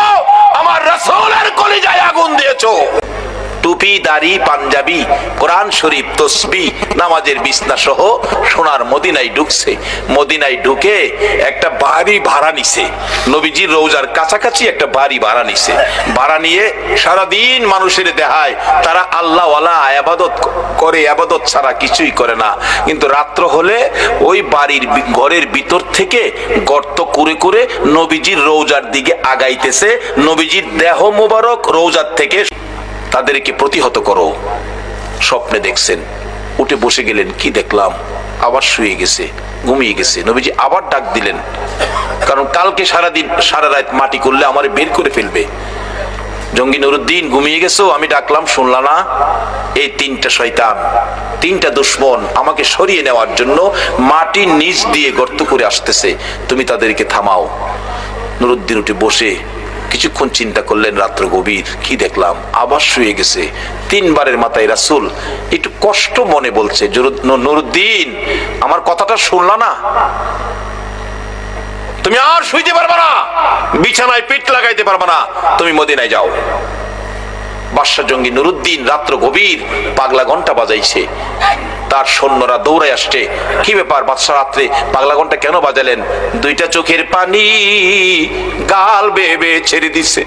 আমার রাসূলের কলিজায় আগুন দিয়েছো। টুপি, দাড়ি, পাঞ্জাবি, কোরআন শরীফ, তসবিহ, নামাজের বিছনা সহ সোনার মদিনায় ঢুকছে। মদিনায় ঢুকে একটা বাড়ি ভাড়া নিছে, নবীজির রওজার কাছাকাছি একটা বাড়ি ভাড়া নিছে। ভাড়া নিয়ে সারাদিন মানুষের দেখায় তারা আল্লাহ ওয়ালা ইবাদত করে, ইবাদত ছাড়া কিছুই করে না। কিন্তু রাত্র হলে ওই বাড়ির ঘরের ভিতর থেকে গর্ত করে করে নবীজির রওজার দিকে আগাইতেছে। নবীজির দেহ মোবারক রওজার থেকে তাদেরকে প্রতিহত করো। স্বপ্নে দেখছেন, উঠে বসে গেলেন, কি দেখলাম? আবার শুয়ে গেছে, ঘুমিয়ে গেছে। নবীজি আবার ডাক দিলেন, কারণ কালকে সারাদিন সারা রাত মাটি করলে আমার বের করে ফেলবে। জঙ্গি নুরুদ্দিন, ঘুমিয়ে গেছো, আমি ডাকলাম শুনলা না? এই 3টা শয়তান, 3টা দুশমন আমাকে সরিয়ে নেওয়ার জন্য মাটির নিচ দিয়ে গর্ত করে আসতেছে, তুমি তাদেরকে থামাও। নুরুদ্দিন উঠে বসে কিছুক্ষণ চিন্তা করলেন, রাত্র গভীর, কি দেখলাম? আবার শুয়ে গেছে। 3বারের মাথায় রাসূল একটু কষ্ট মনে বলছে, নুরুদ্দিন, আমার কথাটা শুনলা না? তুমি আর শুইতে পারবে না, বিছানায় পিঠ লাগাইতে পারবে না, তুমি মদিনায় যাও। বাদশা জঙ্গি নুরুদ্দিন রাত্র গভীর পাগলা ঘন্টা বাজাইছে, তার সৈন্যরা দৌড়ে আসছে। কি ব্যাপার বাদশা, রাত্রে পাগলা ঘন্টা কেন বাজালেন? 2টা চোখের পানি গাল বেয়ে বেয়ে ছেড়ে দিছে।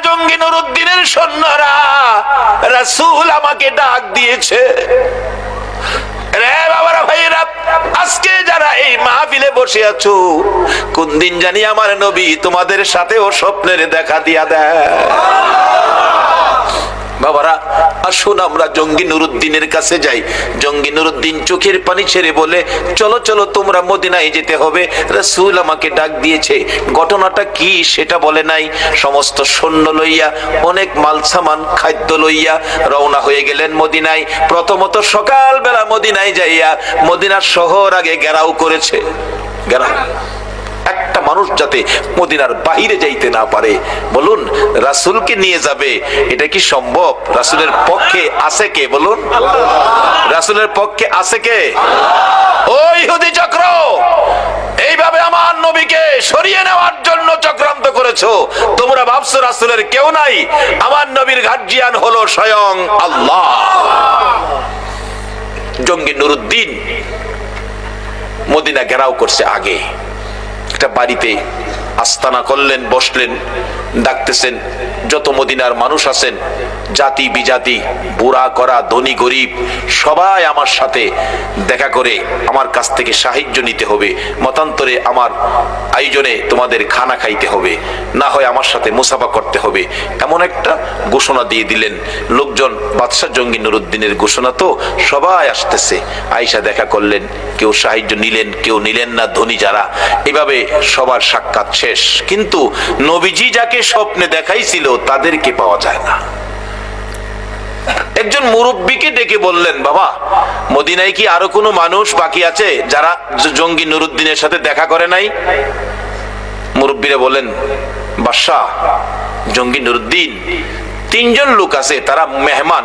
জঙ্গি নুরুদ্দিনের সৈন্যরা, রাসূল আমাকে ডাক দিয়েছে। রে বাবারা, ভাইরা, আজকে যারা এই মাহফিলে বসে আছো, কোন দিন জানি আমার নবী তোমাদের সাথেও স্বপ্নের দেখা দিয়া দেয়। বাবারা, আসুন আমরা জঙ্গি নুরুদ্দিনের কাছে যাই। জঙ্গি নুরুদ্দিন চোখের পানি ছেড়ে বলে, চলো চলো, তোমরা মদিনায় যেতে হবে, রাসূল আমাকে ডাক দিয়েছে। ঘটনাটা কি সেটা বলে নাই। সমস্ত সৈন্য লইয়া, অনেক মাল সামান, খাদ্য লইয়া রওনা হয়ে গেলেন মদিনায়। প্রথমত সকালবেলা মদিনায় যাইয়া মদিনার শহর আগে ঘেরাও করেছে। ঘেরাও, একটা মানুষ যাতে মদিনার বাহিরে যাইতে না পারে। বলুন, রাসূলকে নিয়ে যাবে, এটা কি সম্ভব? রাসূলের পক্ষে আছে কে? বলুন, রাসূলের পক্ষে আছে কে? ওই ইহুদি চক্র এইভাবে আমার নবীকে সরিয়ে নেওয়ার জন্য চক্রান্ত করেছো। তোমরা ভাবছো রাসূলের কেউ নাই, আমার নবীর গার্জিয়ান হলো স্বয়ং আল্লাহ। জঙ্গি নুরুদ্দিন মদিনা ঘেরাও করছে। আগে একটা বাড়িতে আস্তানা করলেন, বসলেন, ডাকতেছেন, যত মদিনার মানুষ আছেন, জাতি বিজাতি, বুড়া করা, ধনী গরিব, সবাই আমার সাথে দেখা করে আমার কাছ থেকে সাহায্য নিতে হবে। মতান্তরে আমার আয়োজনে তোমাদের খানা খাইতে হবে, না হয় আমার সাথে মুসাফা করতে হবে। এমন একটা ঘোষণা দিয়ে দিলেন। লোকজন বাদশা জঙ্গি নুরুদ্দিনের ঘোষণা তো, সবাই আসতেছে। আয়েশা দেখা করলেন, কেউ সাহায্য নিলেন, কেউ নিলেন না, ধনী যারা। এভাবে সবার সাক্ষাৎ শেষ। কিন্তু নবীজি যাকে স্বপ্নে দেখাইছিল তাদেরকে পাওয়া যায় না। একজন মুরব্বীকে ডেকে বললেন, বাবা মদিনায় কি আরো কোনো মানুষ বাকি আছে যারা জঙ্গি নুরুদ্দিনের সাথে দেখা করে নাই? মুরব্বীরা বলেন, বাদশাহ জঙ্গি নুরুদ্দিন 3 জন লোক আছে, তারা মেহমান,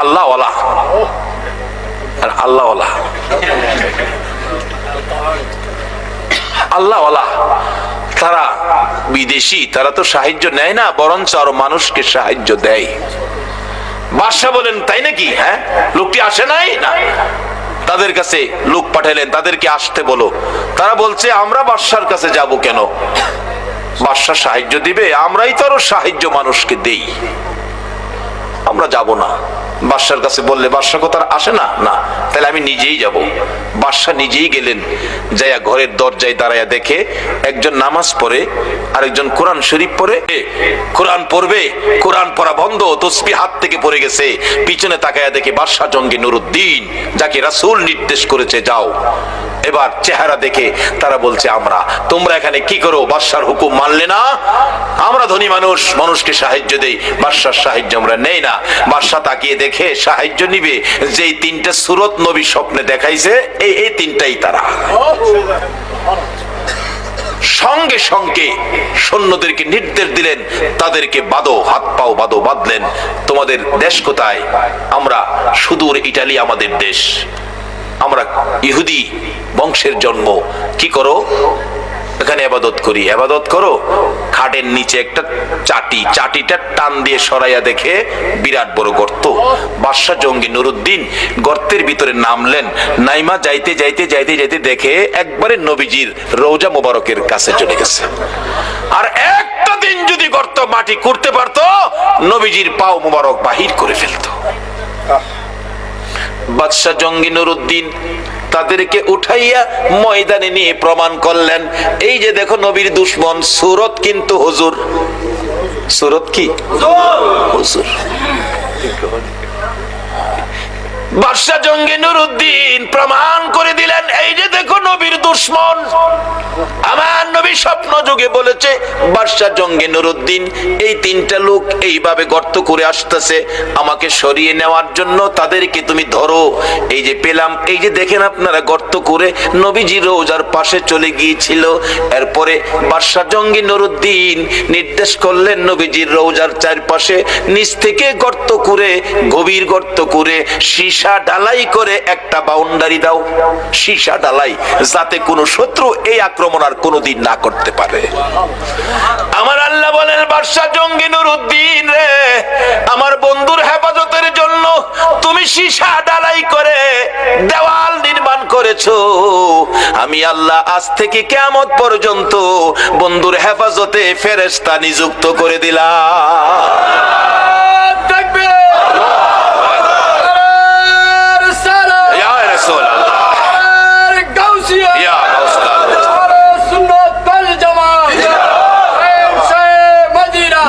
আল্লাহওয়ালা। আর আল্লাহওয়ালা আল্লাহওয়ালা তারা বিদেশি, তারা তো সাহায্য নেয় না, বরঞ্চ আরো মানুষকে সাহায্য দেয়। বাদশাহ বলেন, তাই নাকি? হ্যাঁ, লোকটি আসে নাই? না। তাদের কাছে লোক পাঠালেন, তাদেরকে আসতে বলো। তারা বলছে, আমরা বাদশার কাছে যাব কেন? বাদশা সাহায্য দিবে, আমরাই তো আরো সাহায্য মানুষকে দেই, আমরা যাব না। বাদশার কাছে বললে বাদশা কথা আসে না? না, তাহলে আমি নিজেই যাব। বাদশা নিজেই গেলেন, যাইয়া ঘরের দরজায় দাঁড়াইয়া দেখে একজন নামাজ পড়ে, আরেকজন কোরআন শরীফ পড়ে। কোরআন পড়বে, কোরআন পড়া বন্ধ, তসবিহ হাত থেকে পড়ে গেছে। পিছনে তাকায়া দেখে বাদশা জঙ্গি নুরুদ্দিন, যাকে রাসূল নির্দেশ করেছে যাও। এবার চেহারা দেখে তারা বলছে, আমরা, তোমরা এখানে কি করো? বাদশার হুকুম মানলে না? আমরা ধনী মানুষ, মানুষকে সাহায্য দেই, বাদশার সাহায্য আমরা নেই না। বাদশা তাকিয়ে দেখে সাহায্য নিবে যেই 3টা সূরত নবী স্বপ্নে দেখাইছে, এই 3টাই তারা। সঙ্গে সঙ্গে সৈন্যদেরকে নির্দেশ দিলেন, তাদেরকে বাঁধো, হাত পাও বাঁধো। বাঁধলেন। তোমাদের দেশ কোথায়? আমরা সুদূর ইটালি আমাদের দেশ, আমরা ইহুদি বংশের জন্ম। কি করো? এখানে ইবাদত করি। ইবাদত করো। খাটের নিচে একটা চাটি, চাটিটা টান দিয়ে সরাইয়া দেখে বিরাট বড় গর্ত। বাদশা জঙ্গি নুরুদ্দিন গর্তের ভিতরে নামলেন। নাইমা যাইতে যাইতে যাইতে যাইতে দেখে একবারে নবীজির রওজা মোবারকের কাছে চলে গেছে। আর একটা দিন যদি গর্ত মাটি করতে পারতো, নবীজির পাও মোবারক বাহির করে ফেলতো। বাদশা জঙ্গি নুরুদ্দিন তাদেরকে উঠাইয়া ময়দানে নিয়ে প্রমাণ করলেন, এই যে দেখো নবীর দুশমন, সূরত কিন্তু হুজুর। সূরত কি? হুজুর। বাদশা জঙ্গি নুরুদ্দিন প্রমাণ করে দিলেন, এই যে দেখো নবীর দুশমন। আমার নবী স্বপ্ন যুগে বলেছে, বাদশা জঙ্গি নুরুদ্দিন এই 3টা লোক এইভাবে গর্ত করে আসতেছে, আমাকে সরিয়ে নেওয়ার জন্য তাদেরকে তুমি ধরো। এই যে পেলাম, এই যে দেখেন আপনারা গর্ত করে নবীজি রওজার পাশে চলে গিয়েছিল। এরপরে বাদশা জঙ্গি নুরুদ্দিন নির্দেশ করলেন, নবীজির রওজার চারপাশে নিচ থেকে গর্ত করে, গভীর গর্ত করে, সীসা ঢালাই করে একটা বাউন্ডারি দাও। সীসা ঢালাই, যাতে কোনো শত্রু এই আক্রমণ আর কোনোদিন না করতে পারে। আমার আল্লাহ বলেন, বাদশা জঙ্গি নুরুদ্দিন রে, আমার বন্ধুর হেফাজতের জন্য তুমি সীসা ঢালাই করে দেওয়াল নির্মাণ করেছো। আমি আল্লাহ আজ থেকে কিয়ামত পর্যন্ত বন্ধুর হেফাজতে ফেরেশতা নিযুক্ত করে দিলাম।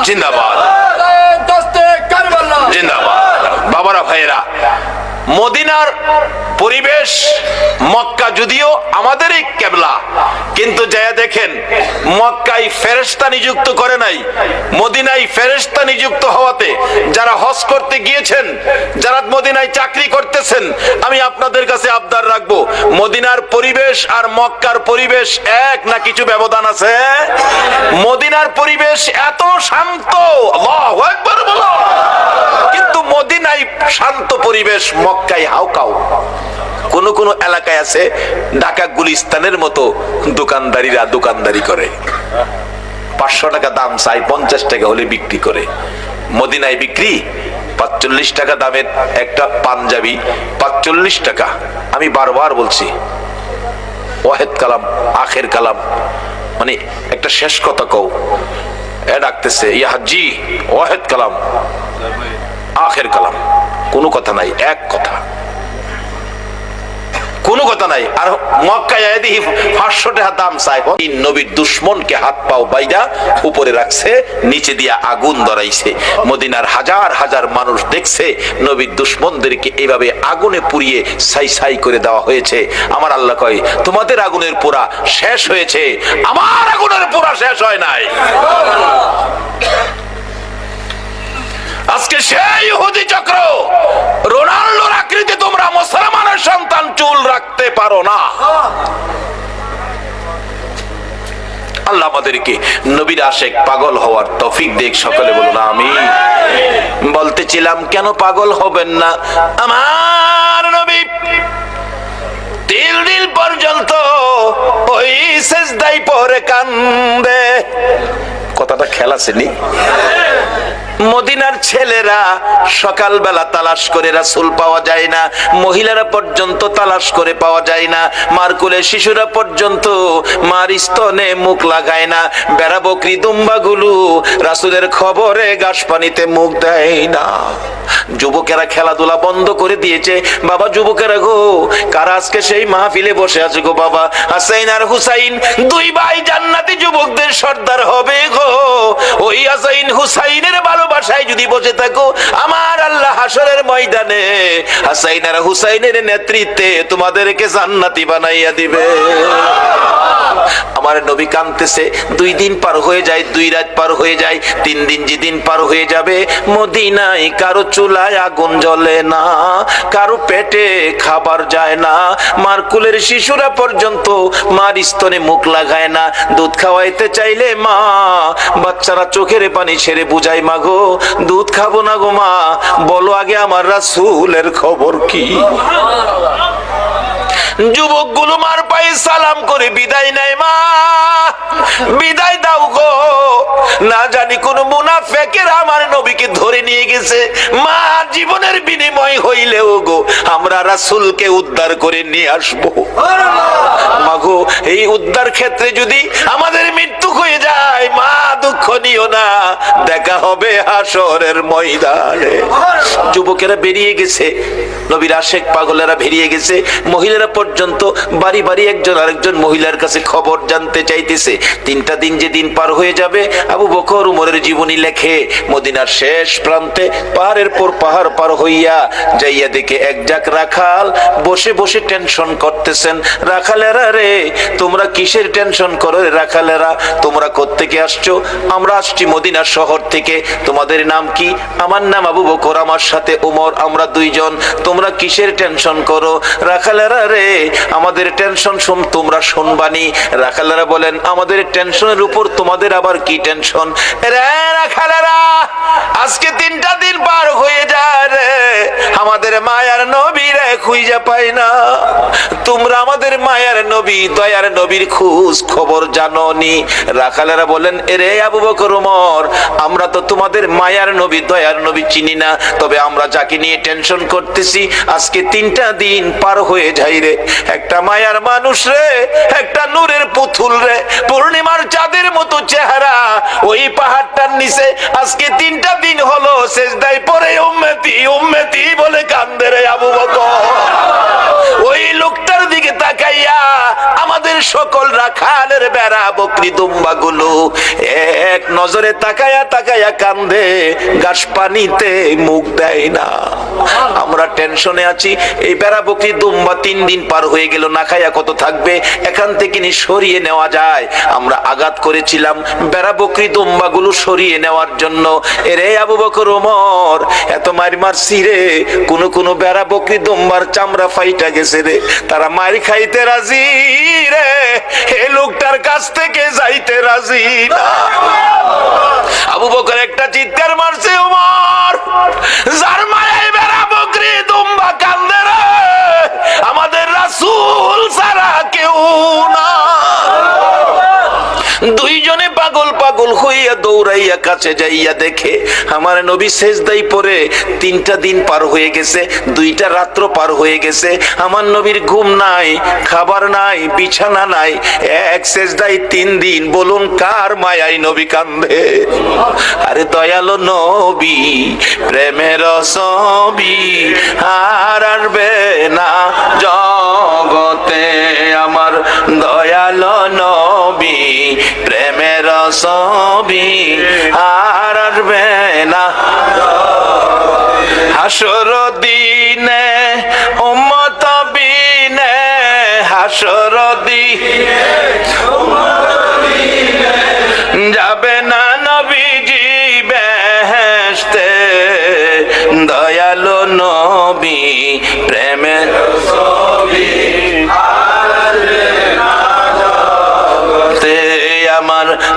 জিন্দাবাদ, জিন্দাবাদ। বাবারা ভাইরা, মদিনার পরিবেশ, মক্কা যদিও আমাদেরই কেবলা, কিন্তু যায়া দেখেন মক্কায় ফেরেশতা নিযুক্ত করে নাই, মদিনায় ফেরেশতা নিযুক্ত হওয়াতে যারা হজ করতে গিয়েছেন, যারা মদিনায় চাকরি করতেছেন, আমি আপনাদের কাছে আবদার রাখবো, মদিনার পরিবেশ আর মক্কার পরিবেশ এক না কিছু ব্যবধান আছে? মদিনার পরিবেশ এত শান্ত, আল্লাহু আকবার বলো, কিন্তু মদিনায় শান্ত পরিবেশ, মক্কায় হাউকাউ। কোন কোন এলাকায় আছে ঢাকা গুলিস্তানের মতো দোকানদারিরা দোকানদারি করে, 500 টাকা দাম চাই, 50 টাকা হলে বিক্রি করে। মদিনায় বিক্রি 45 টাকা দামের একটা পাঞ্জাবি, 45 টাকা। আমি বারবার বলছি, ওয়াহেদ কালাম আখের কালাম, মানে একটা শেষ কথা কও। এ ডাকতেছে, ইয়া হাজি ওয়াহেদ কালাম আখের কালাম, কোনো কথা নাই, এক কথা, কোনো কথা নাই। আর মক্কায় দেখি 500 টাকা দাম চাই। নবীর দুশমনকে হাত পাও বাইদা উপরে রাখছে, নিচে দিয়া আগুন ধরাইছে। মদিনার হাজার হাজার মানুষ দেখছে নবীর দুশমনদেরকে এইভাবে আগুনে পুড়িয়ে ছাই ছাই করে দেওয়া হয়েছে। আমার আল্লাহ কয়, তোমাদের আগুনের পোড়া শেষ হয়েছে, আমার আগুনের পোড়া শেষ হয় নাই। আজকে সেই ইহুদি চক্র, রোনাল্ডোর আকৃতি তোমরা মুসলমানের সন্তান চুল রাখতে পারো না। আল্লাহ আমাদেরকে নবীর আশেক পাগল হওয়ার তৌফিক দেখ, সকলে বলুন আমিন। বলতেছিলাম কেন পাগল হবেন না, আমার নবী 3 দিন পর্যন্ত ওই সেজদায় পড়ে কান্দে। কথাটা খেলা ছিলি? মদিনার ছেলেরা সকালবেলা তালাশ করে রাসূল পাওয়া যায় না, মহিলারা পর্যন্ত তালাশ করে পাওয়া যায় না, মার কোলে শিশুরা পর্যন্ত মার স্তনে মুখ লাগায় না, বেড়া বকরি দুম্বাগুলো রাসূলের খবরে ঘাস পানিতে মুখ দেয় না। যুবকেরা খেলাধুলা বন্ধ করে দিয়েছে। বাবা যুবকেরা গো, কারা আজকে সেই মাহফিলে বসে আছে গো বাবা? হাসাইন আর হুসাইন 2 ভাই জান্নাতি যুবকদের সর্দার হবে গো। ওই হাসাইন হুসাইনের ভালোবাসায় যদি বসে থাকো, আমার আল্লাহ হাসরের ময়দানে হাসাইন আর হুসাইনের নেতৃত্বে তোমাদেরকে জান্নাতি বানাইয়া দিবে। আমার নবী কাঁদতেছে। 2 দিন পার হয়ে যায়, 2 রাত পার হয়ে যায়, 3 দিন যেদিন পার হয়ে যাবে, মদিনায় কারো চুলায় আগুন জ্বলে না, কারো পেটে খাবার যায় না, মার কুলের শিশুরা পর্যন্ত মার স্তনে মুখ লাগায় না। দুধ খাওয়াইতে চাইলে মা বাচ্চারা চোখের পানি ছেড়ে বুঝায়, মা গো দুধ খাবো না গো মা, বলো আগে আমার রাসূলের খবর কি। যুবকগুলো মার পায়ে সালাম করে বিদায় নেয়, মা বিদায় দাও গো, না জানি কোন মুনাফিকের আমার নবীকে ধরে নিয়ে গেছে। মা জীবনের বিনিময় হইলেও গো আমরা রাসূলকে উদ্ধার করে নিয়ে আসবো। মা গো এই উদ্ধার ক্ষেত্রে যদি আমাদের মৃত্যু হয়ে যায়, মা দুঃখ নিও না, দেখা হবে হাসরের ময়দানে। যুবকেরা বেরিয়ে গেছে, নবীর আশেক পাগলেরা বেরিয়ে গেছে, মহিলারা পর্যন্ত বাড়ি বাড়ি একজন আরেকজন মহিলার কাছে খবর জানতে চাইতেছে। 3টা দিন যেদিন পার হয়ে যাবে, আবু বকর উমরের জীবনী লেখে মদিনার শেষ প্রান্তে পাহাড়ের পর পাহাড় পার হইয়া যাইয়া দেখে এক জাক রাখাল বসে বসে টেনশন করতেছেন। রাখালেরা রে, তোমরা কিসের টেনশন করো রে রাখালেরা? তোমরা কোত্থেকে আসছো? আমরা আসছি মদিনা শহর থেকে। তোমাদের নাম কি? আমার নাম আবু বকর, আমার সাথে উমর, আমরা 2 জন। তোমরা কিসের টেনশন করো? রাখালেরা রে, আমাদের টেনশন তোমরা শুনবানি। রাখালেরা বলেন, আমাদের টেনশনের উপর তোমাদের আবার কি টেনশন? রে রাখালেরা, আজকে 3টা দিন পার হয়ে যায় রে, আমাদের মায়ার নবী রে খুঁজে পাই না। তোমরা আমাদের মায়ার নবী, দয়ার নবীর খোঁজ খবর জানোনি? রাখালেরা বলেন, এরে আবু বকর উমর, আমরা তো তোমাদের মায়ার নবী দয়ার নবী চিনি না, তবে আমরা যাকে নিয়ে টেনশন করতেছি আজকে 3টা দিন পার হয়ে যায় রে, একটা মায়ার মানুষ রে, একটা নূরের পুতুল রে, পূর্ণিমার চাঁদের মতো চেহারা, ওই পাহাড়টার নিচে আজকে 3টা দিন হলো সেজদায় পড়ে উম্মতি উম্মতি বলে কান্দে রে আবু বকর। ওই লোকটার দিকে তাকাইয়া আমাদের সকল রাখালের বেড়া বকরি দুম্বা গুলো এক নজরে তাকায়া তাকায়া কান্দে, ঘাস পানিতে মুখ দেয় না। আমরা টেনশনে আছি, এই বেড়া বকরি দুম্বা 3 দিন পার হয়ে গেল, না খায়া কত থাকবে, এখান থেকে নি সরিয়ে নেওয়া যায়। আমরা আঘাত করেছিলাম বেড়া বকরি দুম্বা গুলো সরিয়ে নেওয়ার জন্য। এরে আবু বকর ওমর, এত মার মারছি রে, কোন বেড়া বকরি দুম্বার চামড়া ফাইটা গেছে রে, তারা মার খাইতে রাজি রে, এই লোকটার কাছ থেকে যাইতে রাজি না। আবু বকর একটা চিৎকার মারছে, ওমর যার মায়ের বেড়া বকরি দুম্বা কান্দে রে, আমাদের রাসূল ছাড়া কেউ না। 2 জনে পাগল পাগল হইয়া দৌড়াইয়া কাছে যাইয়া দেখে আমার নবী সেজদায় পড়ে 3টা দিন পার হয়ে গেছে, 2টা রাত্র পার হয়ে গেছে। আমার নবীর ঘুম নাই, খাবার নাই, বিছানা নাই, এক সেজদায় 3 দিন। বলুন কার মায়ায় নবী কান্দে? আরে দয়ালো নবী, প্রেমের ছবি আর আসবে না জগতে, আমার দয়ালো নবী, প্রেমের ছবি আর আসবে না। হাসর দিনে উম্মত বিনে, হাসর দিনে যাবে না নবীজি বেহেশতে,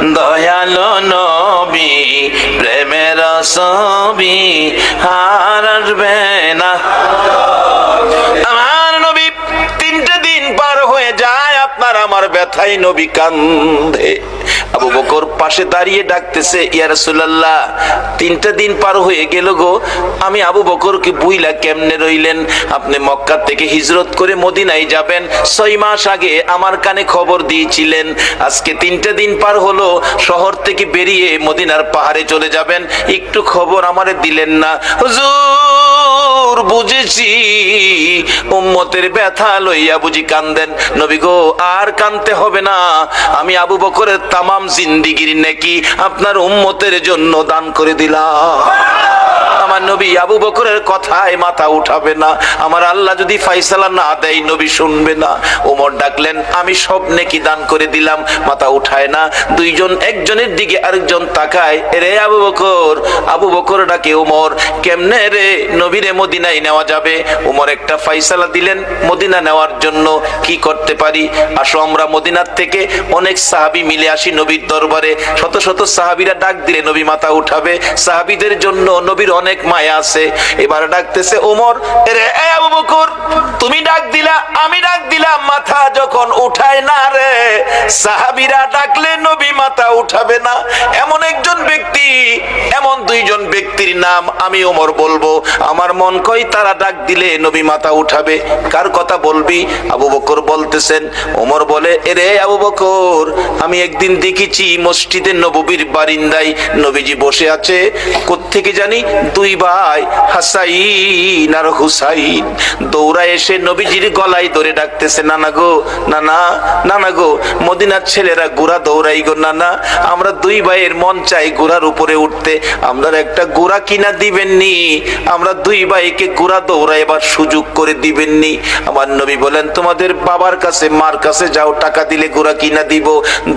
দয়ালো নবী প্রেমের ছবি আর আসবে না। আমার নবী 3টে দিন পার হয়ে যায়, আপনার আমার ব্যথায় নবী কান্দে। আবু বকর পাশে দাঁড়িয়ে ডাকতেছে, ইয়া রাসূলুল্লাহ 3টে দিন পার হয়ে গেল গো, আমি আবু বকরকে বুইলা কেমনে রইলেন? আপনি মক্কা থেকে হিজরত করে মদিনায় যাবেন 6 মাস আগে আমার কানে খবর দিয়েছিলেন, আজকে 3টে দিন পার হলো, শহর থেকে বেরিয়ে মদিনার পাহাড়ে চলে যাবেন, একটু খবর আমারে দিলেন না। হুজুর বুঝেছি, উম্মতের ব্যথা লইয়া বুঝি কান্দেন। নবী গো আর কানতে হবে না, আমি আবু বকরের তামাম জিন্দিগির নেকি আপনার উম্মতের জন্য দান করে দিলাম। আমার নবী আবু বকরের কথায় মাথা উঠাবে না, আমার আল্লাহ যদি ফাইসালা না দেয় নবী শুনবে না। ওমর ডাকলেন, আমি সব নেকি দান করে দিলাম, মাথা উঠায় না। দুইজন একজনের দিকে আরেকজন তাকায়, রে আবু বকর। আবু বকর ডাকে ওমর, কেমনে রে নবীরে মদিনায় নেওয়া যাবে? ওমর একটা ফাইসালা দিলেন মদিনা নেওয়ার জন্য। কি করতে পারি? আসো আমরা মদিনার থেকে অনেক সাহাবী মিলে আসি নবীর দরবারে। শত শত সাহাবীরা ডাক দিলে নবী মাথা উঠাবে, সাহাবীদের জন্য নবীর অনেক মায়া আছে। এবার ডাকতেছে ওমর, রে আবু বকর তুমি ডাক দিলা, আমি ডাক দিলাম, মাথা যখন উঠায় না রে, সাহাবীরা ডাকলে নবী মাথা উঠাবে না। এমন একজন ব্যক্তি, এমন দুইজন ব্যক্তির নাম আমি ওমর বলবো, আমার মন কয় তারা ডাক দিলে নবী মাথা উঠাবে। কার কথা বলবি? আবু বকর বলতেছেন। ওমর বলে, রে আবু বকর আমি একদিন দেখেছি মসজিদে নববীর বারিন্দায় নবীজি বসে আছে, কোত্থেকে জানি 2 ভাই হাসাইন আর হুসাইন দৌড়া এসে নবীজির গলায় ধরে ডাকতেছে, নানা গো নানা, নানা গো, মদিনার ছেলেরা ঘোড়া দৌড়াই গো নানা, আমরা 2 ভাইয়ের মন চাই ঘোড়ার উপরে উঠতে, আমরা একটা ঘোড়া কিনা দিবেননি? আমরা 2 ভাইকে ঘোড়া দৌড়াইবার সুযোগ করে দিবেননি? আমার নবী বলেন, তোমাদের বাবার কাছে মার কাছে যাও, টাকা দিলে ঘোড়া কিনা দিব।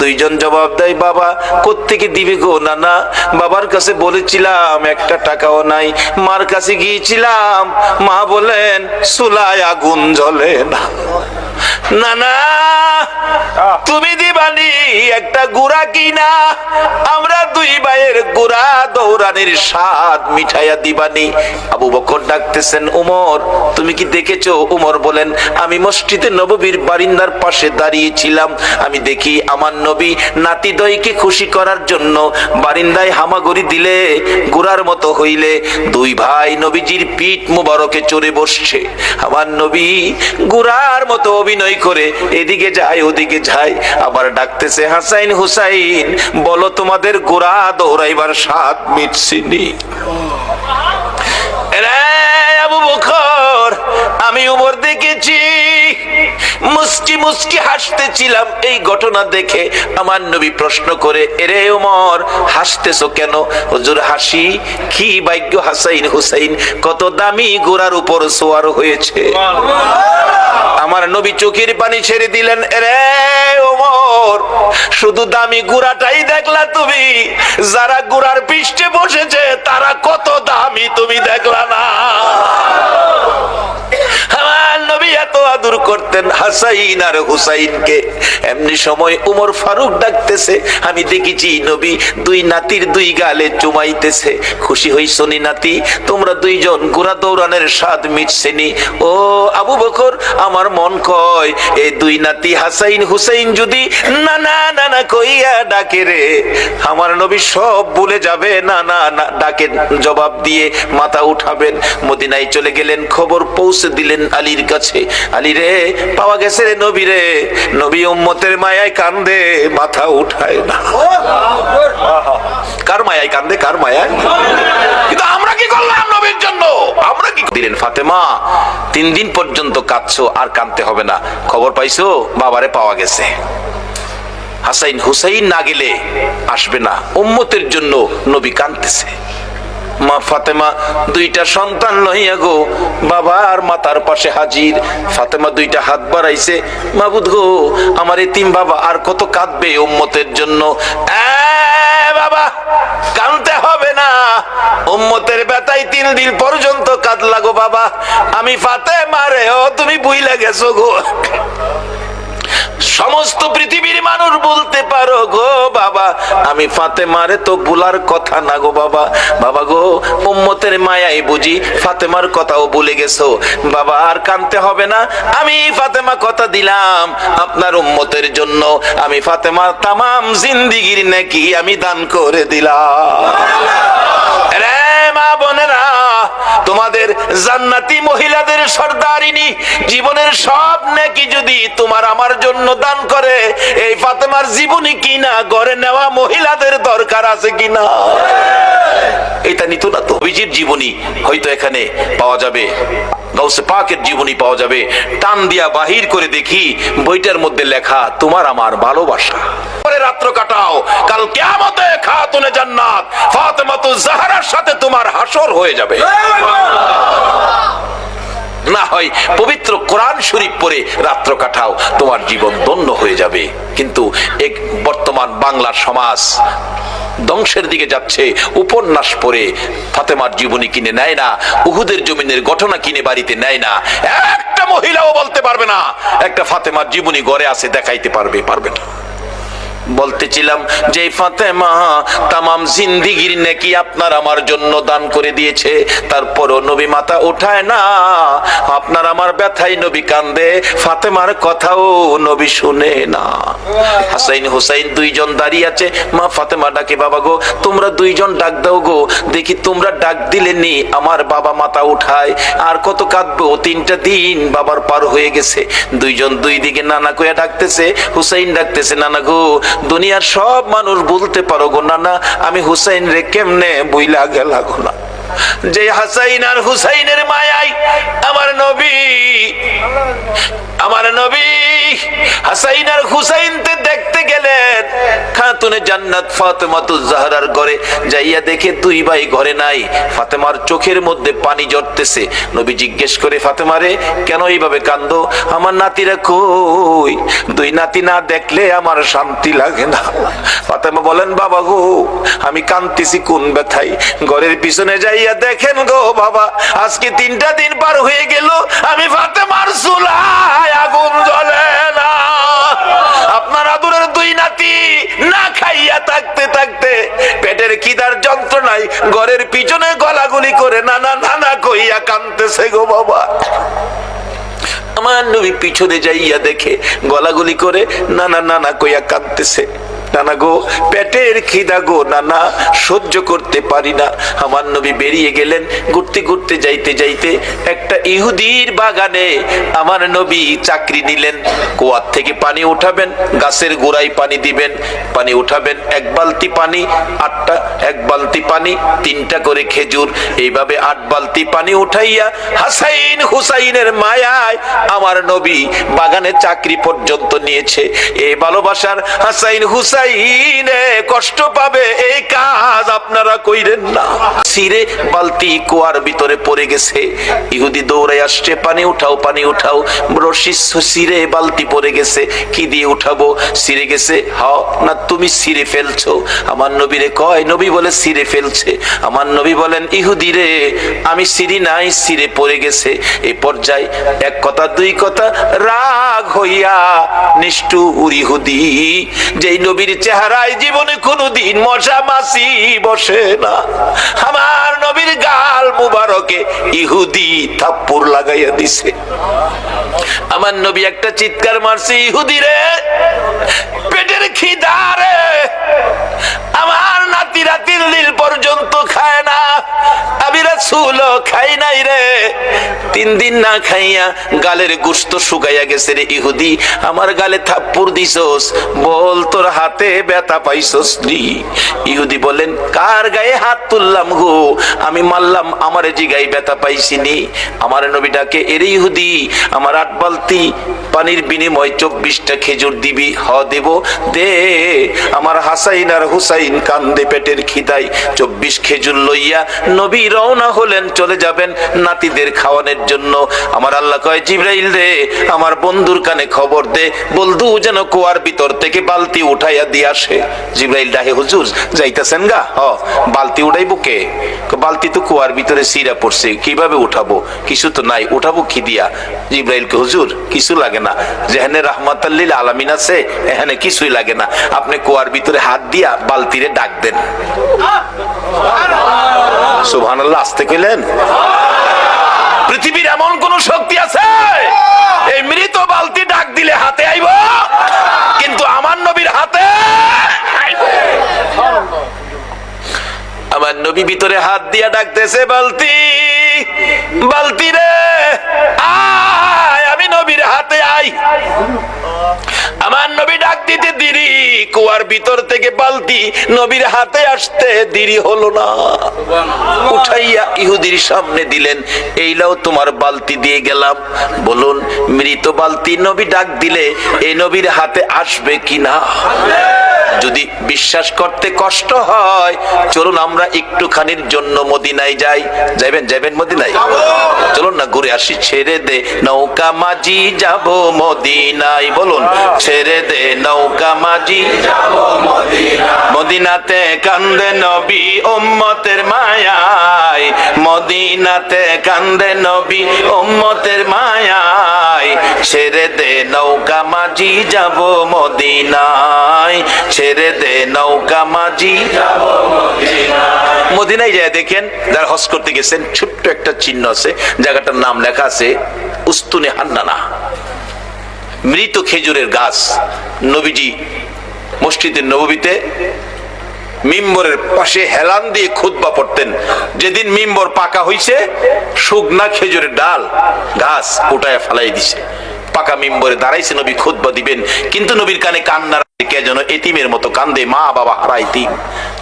দুইজন জবাব দেয়, বাবা কোত্থেকে দিবে গো নানা? বাবার কাছে বলেছিলাম একটা টাকাও নাই, মার কাছে গিয়েছিলাম, মা বলেন চুলায় আগুন জ্বলে না। নানা তুমি দিবানি একটা গুড়া কিনা, আমরা 2 ভাইয়ের গুড়া দৌড়ানির স্বাদ মিঠাইয়া দিবানি। আবু বকর ডাকতেছেন, ওমর তুমি কি দেখেছো? ওমর বলেন, আমি মসজিদে নববীর বারিন্দার পাশে দাঁড়িয়েছিলাম, আমি দেখি আমার নবী নাতিদয়কে খুশি করার জন্য বারিন্দায় হামাগুড়ি দিলে গুড়ার মতো হইলে 2 ভাই নবীজির পিঠ মুবারকে চড়ে বসছে। আমার নবী গুড়ার মতো অভিনয় করে এদিকে যায় ওদিকে যায়, আবার ডাকতেছে, হাসাইন হুসাইন বলো তোমাদের গোড়া দৌড়াইবার স্বাদ মিটছিনি? আবু বকর আমি ওমর দেখেছি, মুস্কি মুস্কি হাসতেছিলাম এই ঘটনা দেখে। আমার নবী প্রশ্ন করে, এরে ওমর হাসতেছো কেন? হুজুর হাসি কি ভাগ্য, হাসাইন হুসাইন কত দামি ঘোড়ার উপর সোয়ার হয়েছে। আমার নবী চোখের পানি ছেড়ে দিলেন, রে ওমর শুধু দামি ঘোড়াটাই দেখলা তুমি, যারা ঘোড়ার পৃষ্ঠে বসেছে তারা কত দামি তুমি দেখলা না? আমার নবী এত আদর করতেন হাসাইন আর হুসাইনকে। এমনি সময় উমর ফারুক ডাকতেছে, আমি দেখেছি নবী 2 নাতির 2 গালে চুমাইতেছে, খুশি হইছো নি নাতি? তোমরা 2 জন ঘোড়া দৌড়ানোর স্বাদ মিটছেনি? ও আবু বকর আমার মন কয় এই 2 নাতি হাসাইন হুসাইন যদি নানা নানা কইয়া ডাকে রে, আমার নবী সব ভুলে যাবে, না না না ডাকে জবাব দিয়ে মাথা উঠাবেন। মদিনায় চলে গেলেন, খবর পৌঁছে দিলেন আলীর কাছে, আলী রে পাওয়া গেছে রে নবী রে। নবী উম্মতের মায়ায় কান্দে, মাথা উঠায় না। কার মায়ায় কান্দে? কার মায়ায়? কিন্তু আমরা কি করলাম নবীর জন্য? আমরা কি দিলেন? ফাতেমা 3 দিন পর্যন্ত কাঁদছো, আর কাঁদতে হবে না, খবর পাইছো বাবারে পাওয়া গেছে। হাসাইন হুসাইন না গেলে আসবে না, উম্মতের জন্য নবী কাঁদতেছে। মা ফাতেমা 2টা সন্তান লইয়া গো বাবার মাথার পাশে হাজির। ফাতেমা 2টা হাত বাড়াইছে, মাবুদ গো আমার এতিম বাবা আর কত কাঁদবে উম্মতের জন্য। বাবা কাঁদতে হবে না, উম্মতের ব্যথায় 3 দিন পর্যন্ত কাঁদলা গো বাবা, আমি ফাতেমা রে, ও তুমি ভুইলা গেছো গো। সমস্ত পৃথিবীর মানুষ বলতে পারো গো বাবা, আমি ফাতেমারে তো ভুলার কথা না গো বাবা। বাবা গো, উম্মতের মায়াই বুঝি ফাতেমার কথাও ভুলে গেছো বাবা, আর কাঁদতে হবে না। আমি ফাতেমা কথা দিলাম আপনার উম্মতের জন্য, আমি ফাতেমার তামাম জিন্দিগির নাকি আমি দান করে দিলাম। রে মা বোনেরা, তোমাদের জান্নাতি মহিলাদের সর্দারিনী জীবনের সব নাকি যদি তোমার আমার জন্য দান করে, এই ফাতেমার জীবনী কিনা গড়ে নেওয়া মহিলাদের দরকার আছে কিনা? এটা নিত না তো। নবীজির জীবনী হয়তো এখানে পাওয়া যাবে, গাউসে পাকের জীবনী পাওয়া যাবে। টান দিয়া বাহির করে দেখি বইটার মধ্যে লেখা তোমার আমার ভালোবাসা। পরে রাত্র কাটাও, কাল কিয়ামতে খাতুনে জান্নাত ফাতেমাতুজ জাহরার সাথে তোমার হাসর হয়ে যাবে। না হয় পবিত্র কোরআন শরীফ পড়ে রাত্র কাটাও, তোমার জীবন ধন্য হয়ে যাবে। কিন্তু এক বর্তমান বাংলার সমাজ ধ্বংসের দিকে যাচ্ছে। উপন্যাস পড়ে ফাতেমার জীবনী কিনে নেয় না, উহুদের জমিনের ঘটনা কিনে বাড়িতে নেয় না। একটা মহিলাও বলতে পারবে না একটা ফাতেমার জীবনী ঘরে আছে, দেখাইতে পারবে না। বলতেছিলাম যে ফাতেমা তামাম জিন্দিগির নেকি আপনার আমার জন্য দান করে দিয়েছে, তারপরও নবী মাথা উঠায় না। আপনার আমার ব্যথাই নবী কান্দে, ফাতেমার কথাও নবী শুনে না। হাসাইন হুসাইন দুইজন দাঁড়িয়ে আছে, মা ফাতেমা ডাকে, বাবা গো তোমরা দুইজন ডাক দাও গো, দেখি তোমরা ডাক দিলে নি আমার বাবা মাথা উঠায়। আর কত কাঁদবো, 3টা দিন বাবার পার হয়ে গেছে। দুইজন দুই দিকে নানা কইয়া ডাকতেছে। হুসাইন ডাকতেছে, নানা গো দুনিয়ার সব মানুষ বলতে পারো গো নানা, আমি হুসাইন রে কেমনে বইলা গেলা গো না। যে হাসাইন আর হুসাইনের মায়াই আমার নবী হাসাইন আর হুসাইনকে দেখতে গেলেন খাতুনে জান্নাত ফাতেমাতুজ জাহরার ঘরে। যাইয়া দেখে দুই ভাই ঘরে নাই। ফাতেমার চোখের মধ্যে পানি ঝরতেছে। নবী জিজ্ঞেস করে, ফাতেমারে কেন এইভাবে কান্দো? আমার নাতিরা কই? দুই নাতি না দেখলে আমার শান্তি লাগে না। ফাতেমা বলেন, বাবা গো আমি কাঁদতেছি কোন ব্যথায়। ঘরের পিছনে যাইয়া দেখেন গো বাবা, আজকে 3টা দিন পার হয়ে গেল, আমি ফাতেমার চুলায় আগুন জ্বলে না। আপনার আদরের দুই নাতি না খাইয়া থাকতে থাকতে পেটের খিদার যন্ত্রণায় ঘরের পিছনে গলাগুলি করে নানা নানা কইয়া কাঁদতেছে গো বাবা। আমার নবী পিছনে যাইয়া দেখে গলাগুলি করে নানা নানা কইয়া কাঁদতেছে। নানা গো পেটের খিদা গো নানা, সহ্য করতে পারি না। আমার নবী বেরিয়ে গেলেন। ঘুরতে ঘুরতে যাইতে যাইতে একটা ইহুদির বাগানে আমার নবী চাকরি নিলেন। কুয়ার থেকে পানি উঠাবেন, গাছের গোড়ায় পানি দিবেন, পানি উঠাবেন 1 বালতি পানি, 8টা 1 বালতি পানি, 3টা করে খেজুর, এইভাবে 8 বালতি পানি উঠাইয়া হাসাইন হুসাইনের মায়ায় আমার নবী বাগানে চাকরি পর্যন্ত নিয়েছে। এই ভালোবাসার হাসাইন হুসাইন কষ্ট পাবে, এই কাজ আপনারা কইরেন না। সিরে বালতি কুয়ার ভিতরে পড়ে গেছে। ইহুদি দৌড়ে আসছে, পানি উঠাও পানি উঠাও। রশি সিরে বালতি পড়ে গেছে, কি দিয়ে উঠাবো? সিরে গেছে। হাও না তুমি সিরে ফেলছো? আমার নবীরে কয়, নবী বলে সিরে ফেলছে। আমার নবী বলেন, ইহুদি রে আমি সিরি নাই, সিরে পড়ে গেছে। এই পর্যায়ে 1 কথা 2 কথা রাগ হইয়া নিষ্ঠুর ইহুদি, যেই নবীর চেহারায় জীবনে কোনদিন মশা মাছি বসে না, আমার নবীর গাল মুবারকে ইহুদি থাপ্পড় লাগাইয়া দিছে। আমার নবী একটা চিৎকার মারছে, ইহুদি রে পেটের খিদা রে, আমার নাতিরা 3 দিন পর্যন্ত খায় না, আমি রাসূল খাই নাই রে। 3 দিন না খাইয়া গালের গোশত শুকাইয়া গেছে রে ইহুদি, আমার গালে থাপ্পড় দিছস, বল তোর হাতে ব্যথা পাইছস নি? ইহুদি বলেন, কার গায়ে হাত তুললাম গো? আমি মারলাম, আমারে জিগাই ব্যথা পাইছিনি। আমার নবী ডাকে, এরে ইহুদি আমার 8 বালতি পানির বিনিময়ে 24টা খেজুর দিবি? হ দেব, দে। আমার হাসাইন আর হুসাইন কান্দে পেটের খিদায়। 24 খেজুর লইয়া নবী রওনা হলেন, চলে যাবেন নাতিদের খাওয়ানোর জন্য। আমার আল্লাহ কয়, জিবরাইল রে আমার বন্ধুর কানে খবর দে, বন্ধু যেন কুয়ার ভিতর থেকে বালতি উঠাইয়া দিয়ে আসে। জিবরাইল ডাহে, হুজুর যাইতেছেন গা? বালতি উঠাইবো কে? বালতি তো কুয়ার ভিতরে সিরা পড়ছে, কিভাবে উঠাবো? কিছু তো নাই, উঠাবো কি দিয়া? জিবরাইল কে, হুজুর কিছু লাগে না, যেখানে রাহমাতাল্লিল আলামিন আছে এখানে কিছুই লাগে না, আপনি কুয়ার ভিতরে হাত দিয়া বালতিরে ডাক দেন। সুবহানাল্লাহ, আসতে কইলেন? পৃথিবীর এমন কোন শক্তি আছে এই মৃত বালতি ডাক দিলে হাতে আইব? কিন্তু আমার নবীর হাতে আমার নবী ভিতরে হাত দিয়া ডাকতেছে, বালতি, বালতি রে আয়, আমি নবীর হাতে আই। আমার নবী ডাক দিতে দেরি, কুয়ার ভিতর থেকে বালতি নবীর হাতে আসতে দেরি হলো না। উঠাইয়া ইহুদির সামনে দিলেন, এই লাও তোমার বালতি দিয়ে গেলাম। বলুন, মৃত বালতি নবী ডাক দিলে এই নবীর হাতে আসবে কিনা? যদি বিশ্বাস করতে কষ্ট হয়, চলুন আমরা একটুখানির জন্য মদিনায় যাই। যাইবেন? যাইবেন মদিনায়? চলুন না ঘুরে আসি। ছেড়ে দে নৌকা মাঝি যাব মদিনায়। বলুন, ছেড়ে দে নৌকা মাঝি যাব মদিনায়। মদিনাতে কান্দে নবী উম্মতের মায়ায়, মদিনাতে কান্দে নবী উম্মতের মায়ায়। ছেড়ে দে নৌকা মাঝি যাব মদিনায়, ছেড়ে দে নৌকা মাঝি যাব মদিনায়। মদিনায় যায় দেখেন, যারা হজ করতে গেছেন, ছোট্ট একটা চিহ্ন আছে, জায়গাটার নাম লেখা আছে উস্তুনে হান্নানা, মৃত খেজুরের গাছ। নবীজি মসজিদের নববীতে মিম্বরের পাশে হেলান দিয়ে খুতবা পড়তেন। যেদিন মিম্বর পাকা হইছে, শুকনা খেজুরের ডাল গাছ উঠায় ফেলাই দিছে, পাকা মিম্বরে দাঁড়াইছে, নবী খুতবা দিবেন, কিন্তু নবীর কানে কান্নার কে যেন এতিমের মতো কান্দে, মা বাবা হারা এতিম।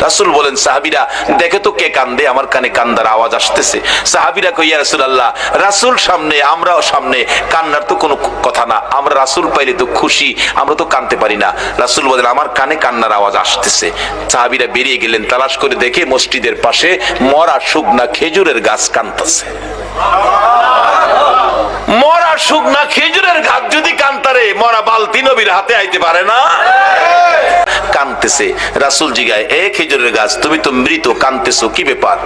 রাসূল বলেন, সাহাবীরা দেখে তো কে কান্দে, আমার কানে কান্দার আওয়াজ আসতেছে। সাহাবীরা কই, ইয়া রাসূলুল্লাহ, রাসূল সামনে, আমরাও সামনে, কান্নার তো কোনো কথা না, আমরা রাসূল পাইলে তো খুশি, আমরা তো কাঁদতে পারি না। রাসূল বলেন, আমার কানে কান্নার আওয়াজ আসতেছে। সাহাবীরা বেরিয়ে গেলেন, তালাশ করে দেখে মসজিদের পাশে মরা শুকনা খেজুরের গাছ কাঁদতেছে। মরা শুকনা খেজুরের গাছ যদি কান্তারে, মরা বালতি নবীর হাতে আইতে পারে না? কানতেছে। রাসূল জিগায়, এ খেজুরের গাছ, তুমি তো মৃত, কানতেছো কি ব্যাপার?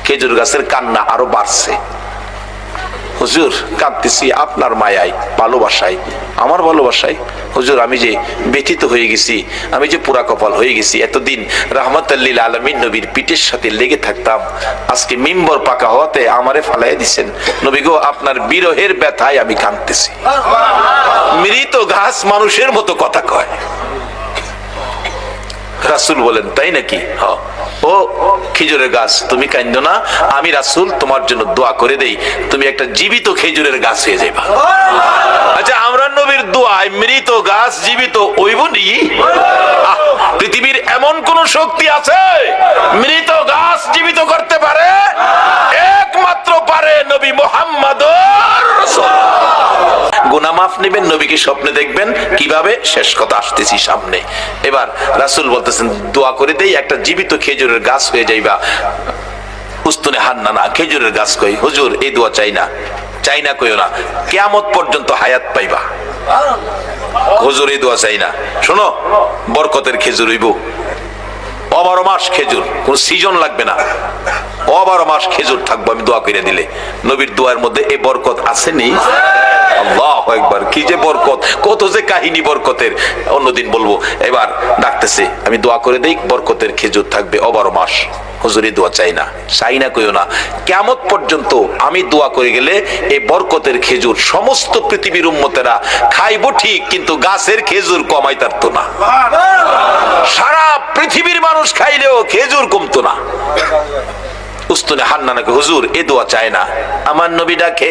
খেজুর গাছের কান্না আরো বাড়ছে। হুজুর কাঁদতেছি আপনার মায়ায়, ভালোবাসায়, আমার ভালোবাসায়। হুজুর আমি যে ব্যথিত হয়ে গেছি, আমি যে পুরা কপাল হয়ে গেছি, এতদিন রাহমাতাল লিল আলামিন নবীর পিঠের সাথে লেগে থাকতাম, আজকে মিম্বর পাকা হওয়াতে আমারে ফালাই দিছেন। নবী গো, আপনার বিরহের ব্যথায় আমি কাঁদতেছি। মৃত গাছ মানুষের মতো কথা কয়। রাসূল বলেন, তাই নাকি? ও খেজুরের গাছ, তুমি কাঁদো না, আমি রাসূল তোমার জন্য দোয়া করে দেই, তুমি একটা জীবিত খেজুরের গাছ হয়ে যাইবা। আচ্ছা, আমরা নবীর দোয়ায় মৃত গাছ জীবিত হইব নি? পৃথিবীর এমন কোন শক্তি আছে মৃত গাছ জীবিত করতে পারে? একমাত্র পারে নবী মুহাম্মদুর রাসূলুল্লাহ। গুনাহ মাফ নেবেন, নবীকে স্বপ্নে দেখবেন, কিভাবে? শেষ কথা আসতেছি সামনে। এবার রাসূল বলতেছেন, দোয়া করে দেই একটা জীবিত খেজুরের গাছ হয়ে যাইবা। উস্তুনে হান্নানা, খেজুরের গাছ কই? হুজুর এই দোয়া চাই না, চাই না কইও না, কিয়ামত পর্যন্ত হায়াত পাইবা। হুজুর এই দোয়া চাই না, শোনো, বরকতের খেজুর হইব, 12 মাস খেজুর, কোন সিজন লাগবে না, 12 মাস খেজুর থাকবো আমি দোয়া করে দিলে। নবীর দোয়ার মধ্যে এই বরকত আসেনি? আল্লাহু আকবার, কি যে বরকত, কত যে কাহিনী বরকতের, অন্যদিন বলবো। এবার ডাকতেছে, আমি দোয়া করে দেই বরকতের খেজুর থাকবে 12 মাস। হুজুর এই দোয়া চাই না, চাই না কইও না, কিয়ামত পর্যন্ত আমি দোয়া করে গেলে এই বরকতের খেজুর সমস্ত পৃথিবীর উম্মতেরা খাইবো ঠিক, কিন্তু গাছের খেজুর কমাই পারতো না। সারা পৃথিবীর মানুষ খাইলেও খেজুর কমতো না। উস্তুনে হান্নানাকে, হুজুর এ দোয়া চায় না। আমার নবী ডাকে,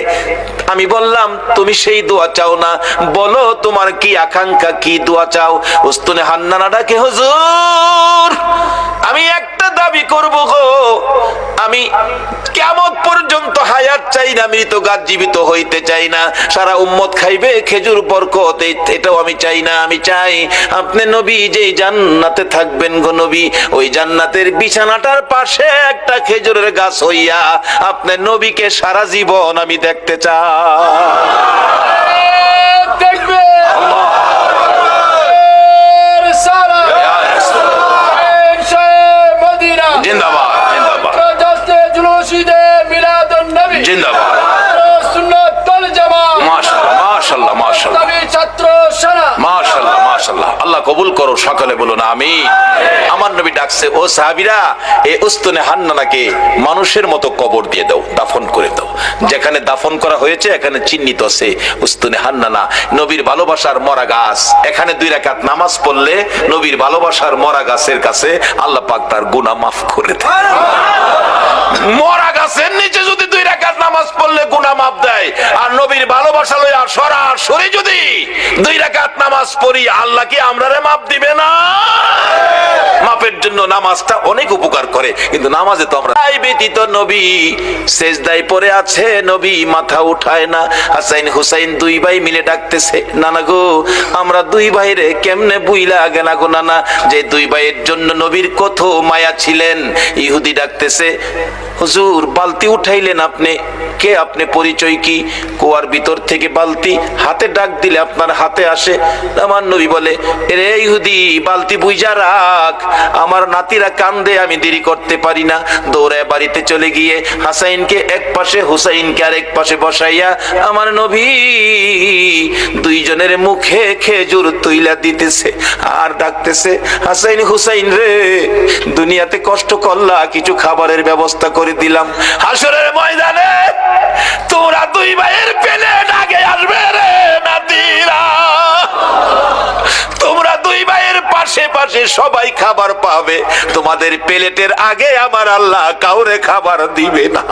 আমি বললাম তুমি সেই দোয়া চাও না, বলো তোমার কি আকাঙ্ক্ষা, কি দোয়া চাও? উস্তুনে হান্নানা ডাকে, হুজুর আমি একটা দাবি করব গো, আমি কিয়ামত পর্যন্ত হায়াত চাই না, মৃত গাছ জীবিত হইতে চাই না, সারা উম্মত খাইবে খেজুর বরকত, এটাও আমি চাই না। আমি চাই আপনি নবী যেই জান্নাতে থাকবেন গো নবী, ওই জান্নাতের বিছানাটার পাশে একটা খেজুরের খেজুরের গাছ হইয়া আপনার নবীকে সারা জীবন আমি দেখতে চাই। জিন্দাবাদ জিন্দাবাদ জিন্দাবাদ। মাশাআল্লাহ মাশাআল্লাহ মাশাআল্লাহ মাশাআল্লাহ। আল্লাহ কবুল করো, সকলে বলুন আমিন। আমার নবী ডাকছে, ও সাহাবীরা, এই উস্তুনে হান্নানাকে মানুষের মতো কবর দিয়ে দাও, দাফন করে দাও। যেখানে দাফন করা হয়েছে এখানে চিহ্নিত আছে উস্তুনে হান্নানা, নবীর ভালোবাসার মরা গাছ। এখানে 2 রাকাত নামাজ পড়লে নবীর ভালোবাসার মরা গাছের কাছে আল্লাহ পাক তার গুনাহ মাফ করে দেয়। মরা গাছের নিচে যদি 2 রাকাত নামাজ পড়লে গুনাহ মাফ দেয়, আর নবীর ভালোবাসা লইয়া সরাসরি যদি 2 রাকাত নামাজ পড়ি, আল্লাহ কি আমরারে মাফ দিবে না? মাফের জন্য নামাজটা অনেক উপকার করে, কিন্তু নামাজে তো আমরা ব্যতীত নবী সেজদায় পড়ে আছে, নবী মাথা উঠায় না। হাসাইন হুসাইন 2 ভাই মিলে ডাকতেছে, নানা গো আমরা 2 ভাইরে কেমনে বুইলা গেনা গো নানা, যে 2 ভাইয়ের জন্য নবীর কত মায়া ছিলেন। ইহুদি ডাকতেছে, হুজুর বালতি উঠাইলেন আপনি, কে আপনি, পরিচয় কি? কুয়ার ভিতর থেকে বালতি হাতে ডাক দিলে আপনার হাতে আসে। আমার নবী বলে, রে ইহুদি বালতি বুইজা রাখ, আমার নাতিরা কান্দে, আমি দেরি করতে পারি না। দৌড়ে বাড়িতে চলে গিয়ে হাসাইনকে এক পাশে হুসাইনকে আরেক পাশে বসাইয়া আমার নবী 2 জনের মুখে খেজুর তুইলা দিতেছে আর ডাকতেছে, হাসাইন হুসাইন রে, দুনিয়াতে কষ্ট করলা, কিছু খাবারের ব্যবস্থা করে দিলাম, হাসরের ময়দানে তোমরা 2 ভাইয়ের প্লেট আগে আসবে রে নাতিরা, তোমরা 2 ভাইয়ের পাশে পাশে সবাই খাবার পাবে, তোমাদের প্লেটের আগে আমার আল্লাহ কাউরে খাবার দিবে না।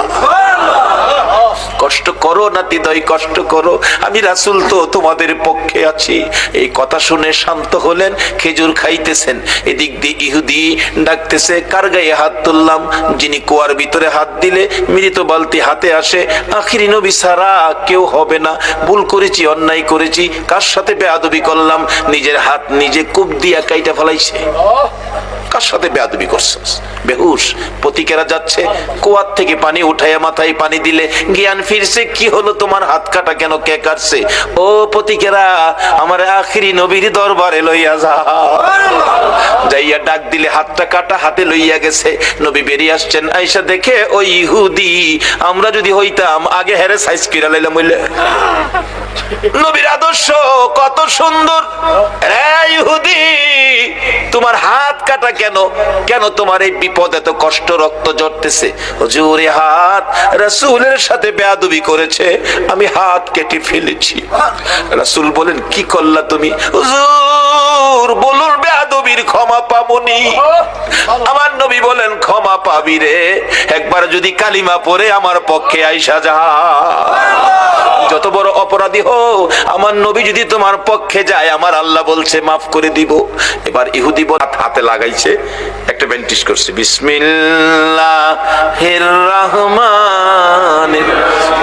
কষ্ট করো নাতি দই, কষ্ট করো, আমি রাসূল তো তোমাদের পক্ষে আছি। এই কথা শুনে শান্ত হলেন, খেজুর খাইতেছেন। এদিক দিয়ে ইহুদি ডাকতেছে, কার গায়ে হাত তুললাম? যিনি কুয়ার ভিতরে হাত দিলে মৃত বালতি হাতে আসে, আখিরি নবী ছাড়া কেউ হবে না। ভুল করেছি, অন্যায় করেছি, কার সাথে বেয়াদবি করলাম, নিজের হাত নিজে কূপ দিয়া কাইটা ফেলাইছে। কার সাথে বেয়াদবি করছিস? বেহুশ পতিকেরা যাচ্ছে, কুয়ার থেকে পানি উঠাইয়া মাথায় পানি দিলে জ্ঞান ফিরছে। কি হলো তোমার, হাত কাটা কেন, কে কাটছে? ও পতিকেরা, আমার আখিরি নবীর দরবারে লইয়া যা। যাইয়া ডাক দিলে হাতটা কাটা, হাতে লইয়া গেছে। নবী বেরিয়ে আসছেন, আয়েশা দেখে ওই ইহুদি, আমরা যদি হইতাম আগে হেরে সাইজ কিরা লাইলাম হইলে। নবীর আদর্শ কত সুন্দর। ইহুদি, তোমার হাত কাটা কেন? কেন তোমার এই বিপদ, এত কষ্ট, রক্ত ঝরতেছে? হুজুর এই হাত রাসূলের সাথে বেয়াদবি করেছে, আমি হাত কেটে ফেলেছি। রাসূল বলেন, কি করলা তুমি? হুজুর বলুন, বেয়াদবির ক্ষমা পাবনি। আমার নবী বলেন, ক্ষমা পাবি রে, একবার যদি কালিমা পড়ে আমার পক্ষে আইসা যা। যত বড় অপরাধী হো, আমার নবী যদি তোমার পক্ষে যায়, আমার আল্লাহ বলছে মাফ করে দিব। এবার ইহুদি হাতে লাগাইছে, একটা ব্যান্টিশ করছে, বিসমিল্লাহির রহমানির,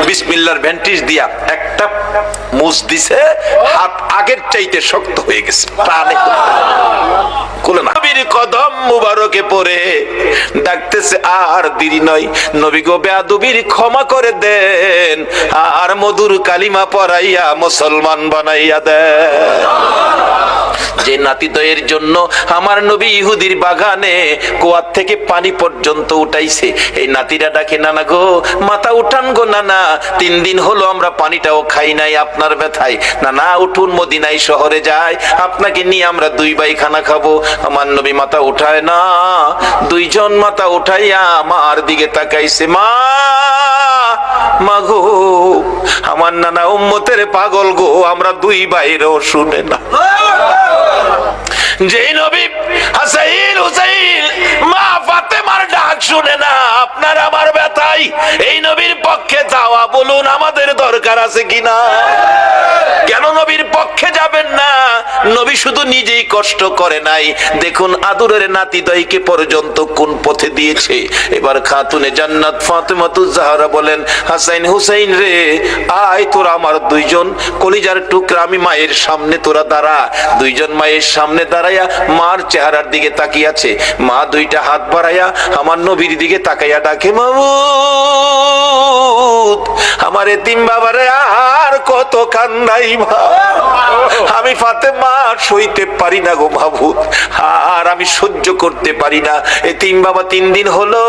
বিসমিল্লাহর ব্যান্টিশ দিয়া একটা মুছ দিছে, হাত আগের চাইতে শক্ত হয়ে গেছে, প্রাণে খুলে না। নবীর কদম মুবারকে পড়ে ডাকতেছে, আর দেরি নয়, নবী গো বেয়াদবির ক্ষমা করে দেন, আর মধুর কালিমা পড়াইয়া মুসলমান বানাইয়া দেন। যে নাতিদয়ের জন্য আমার নবী ইহুদির বাগানে কুয়ার থেকে পানি পর্যন্ত উঠাইছে, এই নাতিরা ডাকে, নানা গো মাথা উঠান গো নানা, 3 দিন হলো আমরা পানিটাও খাই নাই আপনার ব্যথায়, নানা উঠুন, মদিনায় শহরে যায়, আপনাকে নিয়ে আমরা 2 ভাই খানা খাবো। আমার নবী মাথা উঠায় না, 2 জন মাথা উঠাইয়া আমার দিকে তাকাইছে, মা মাগো, আমার নানা উম্মতের পাগল গো, আমরা 2 ভাইরও শুনে না। যে নবী হাসাইন হুসাইন মা ফাতেমার ডাক শুনে না, আপনার আমার ব্যথাই এই নবীর পক্ষে যাওয়া, বলুন আমাদের দরকার আছে কিনা? কেন নবীর পক্ষে যাবেন না? নবী শুধু নিজেই কষ্ট করে নাই, দেখুন আদরের নাতিদয়কে পর্যন্ত কোন পথে দিয়েছে। এবার খাতুনে জান্নাত ফাতেমাতুজ জাহরা বলেন, হাসাইন হুসাইন রে, আয় তোরা আমার 2 জন কলিজার টুকরা, আমি মায়ের সামনে তোরা দাঁড়া। 2 জন মায়ের সামনে দাঁড়াইয়া মার চেহারার দিকে তাকিয়ে আছে। মা 2টা হাত বাড়াইয়া আমার নবীর দিকে তাকাইয়া ডাকে, মাবুদ আমার এতিম বাবারে আর কত কান্দাই মা, আমি ফাতেমা সইতে পারি না গো মাবুদ, আর আমি সহ্য করতে পারি না। এতিম বাবা 3 দিন হলো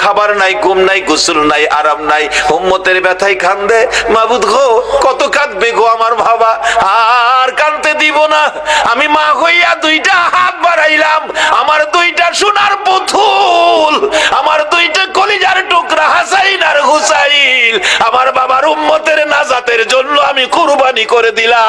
খাবার নাই, ঘুম নাই, গোসল নাই, আরাম নাই, উম্মতের ব্যথায় কান্দে। মাবুদ গো কত কাঁদবে গো আমার বাবা, আর কাঁদতে দিব না। আমি মা হইয়া 2টা হাত বাড়াইলাম, আমার 2টা সোনার পুতুল, আমার 2টা কলিজার টুকরা হাসাইন আর হুসাইন আমার বাবার উম্মতের নাজাতের জন্য আমি কুরবানি করে দিলাম।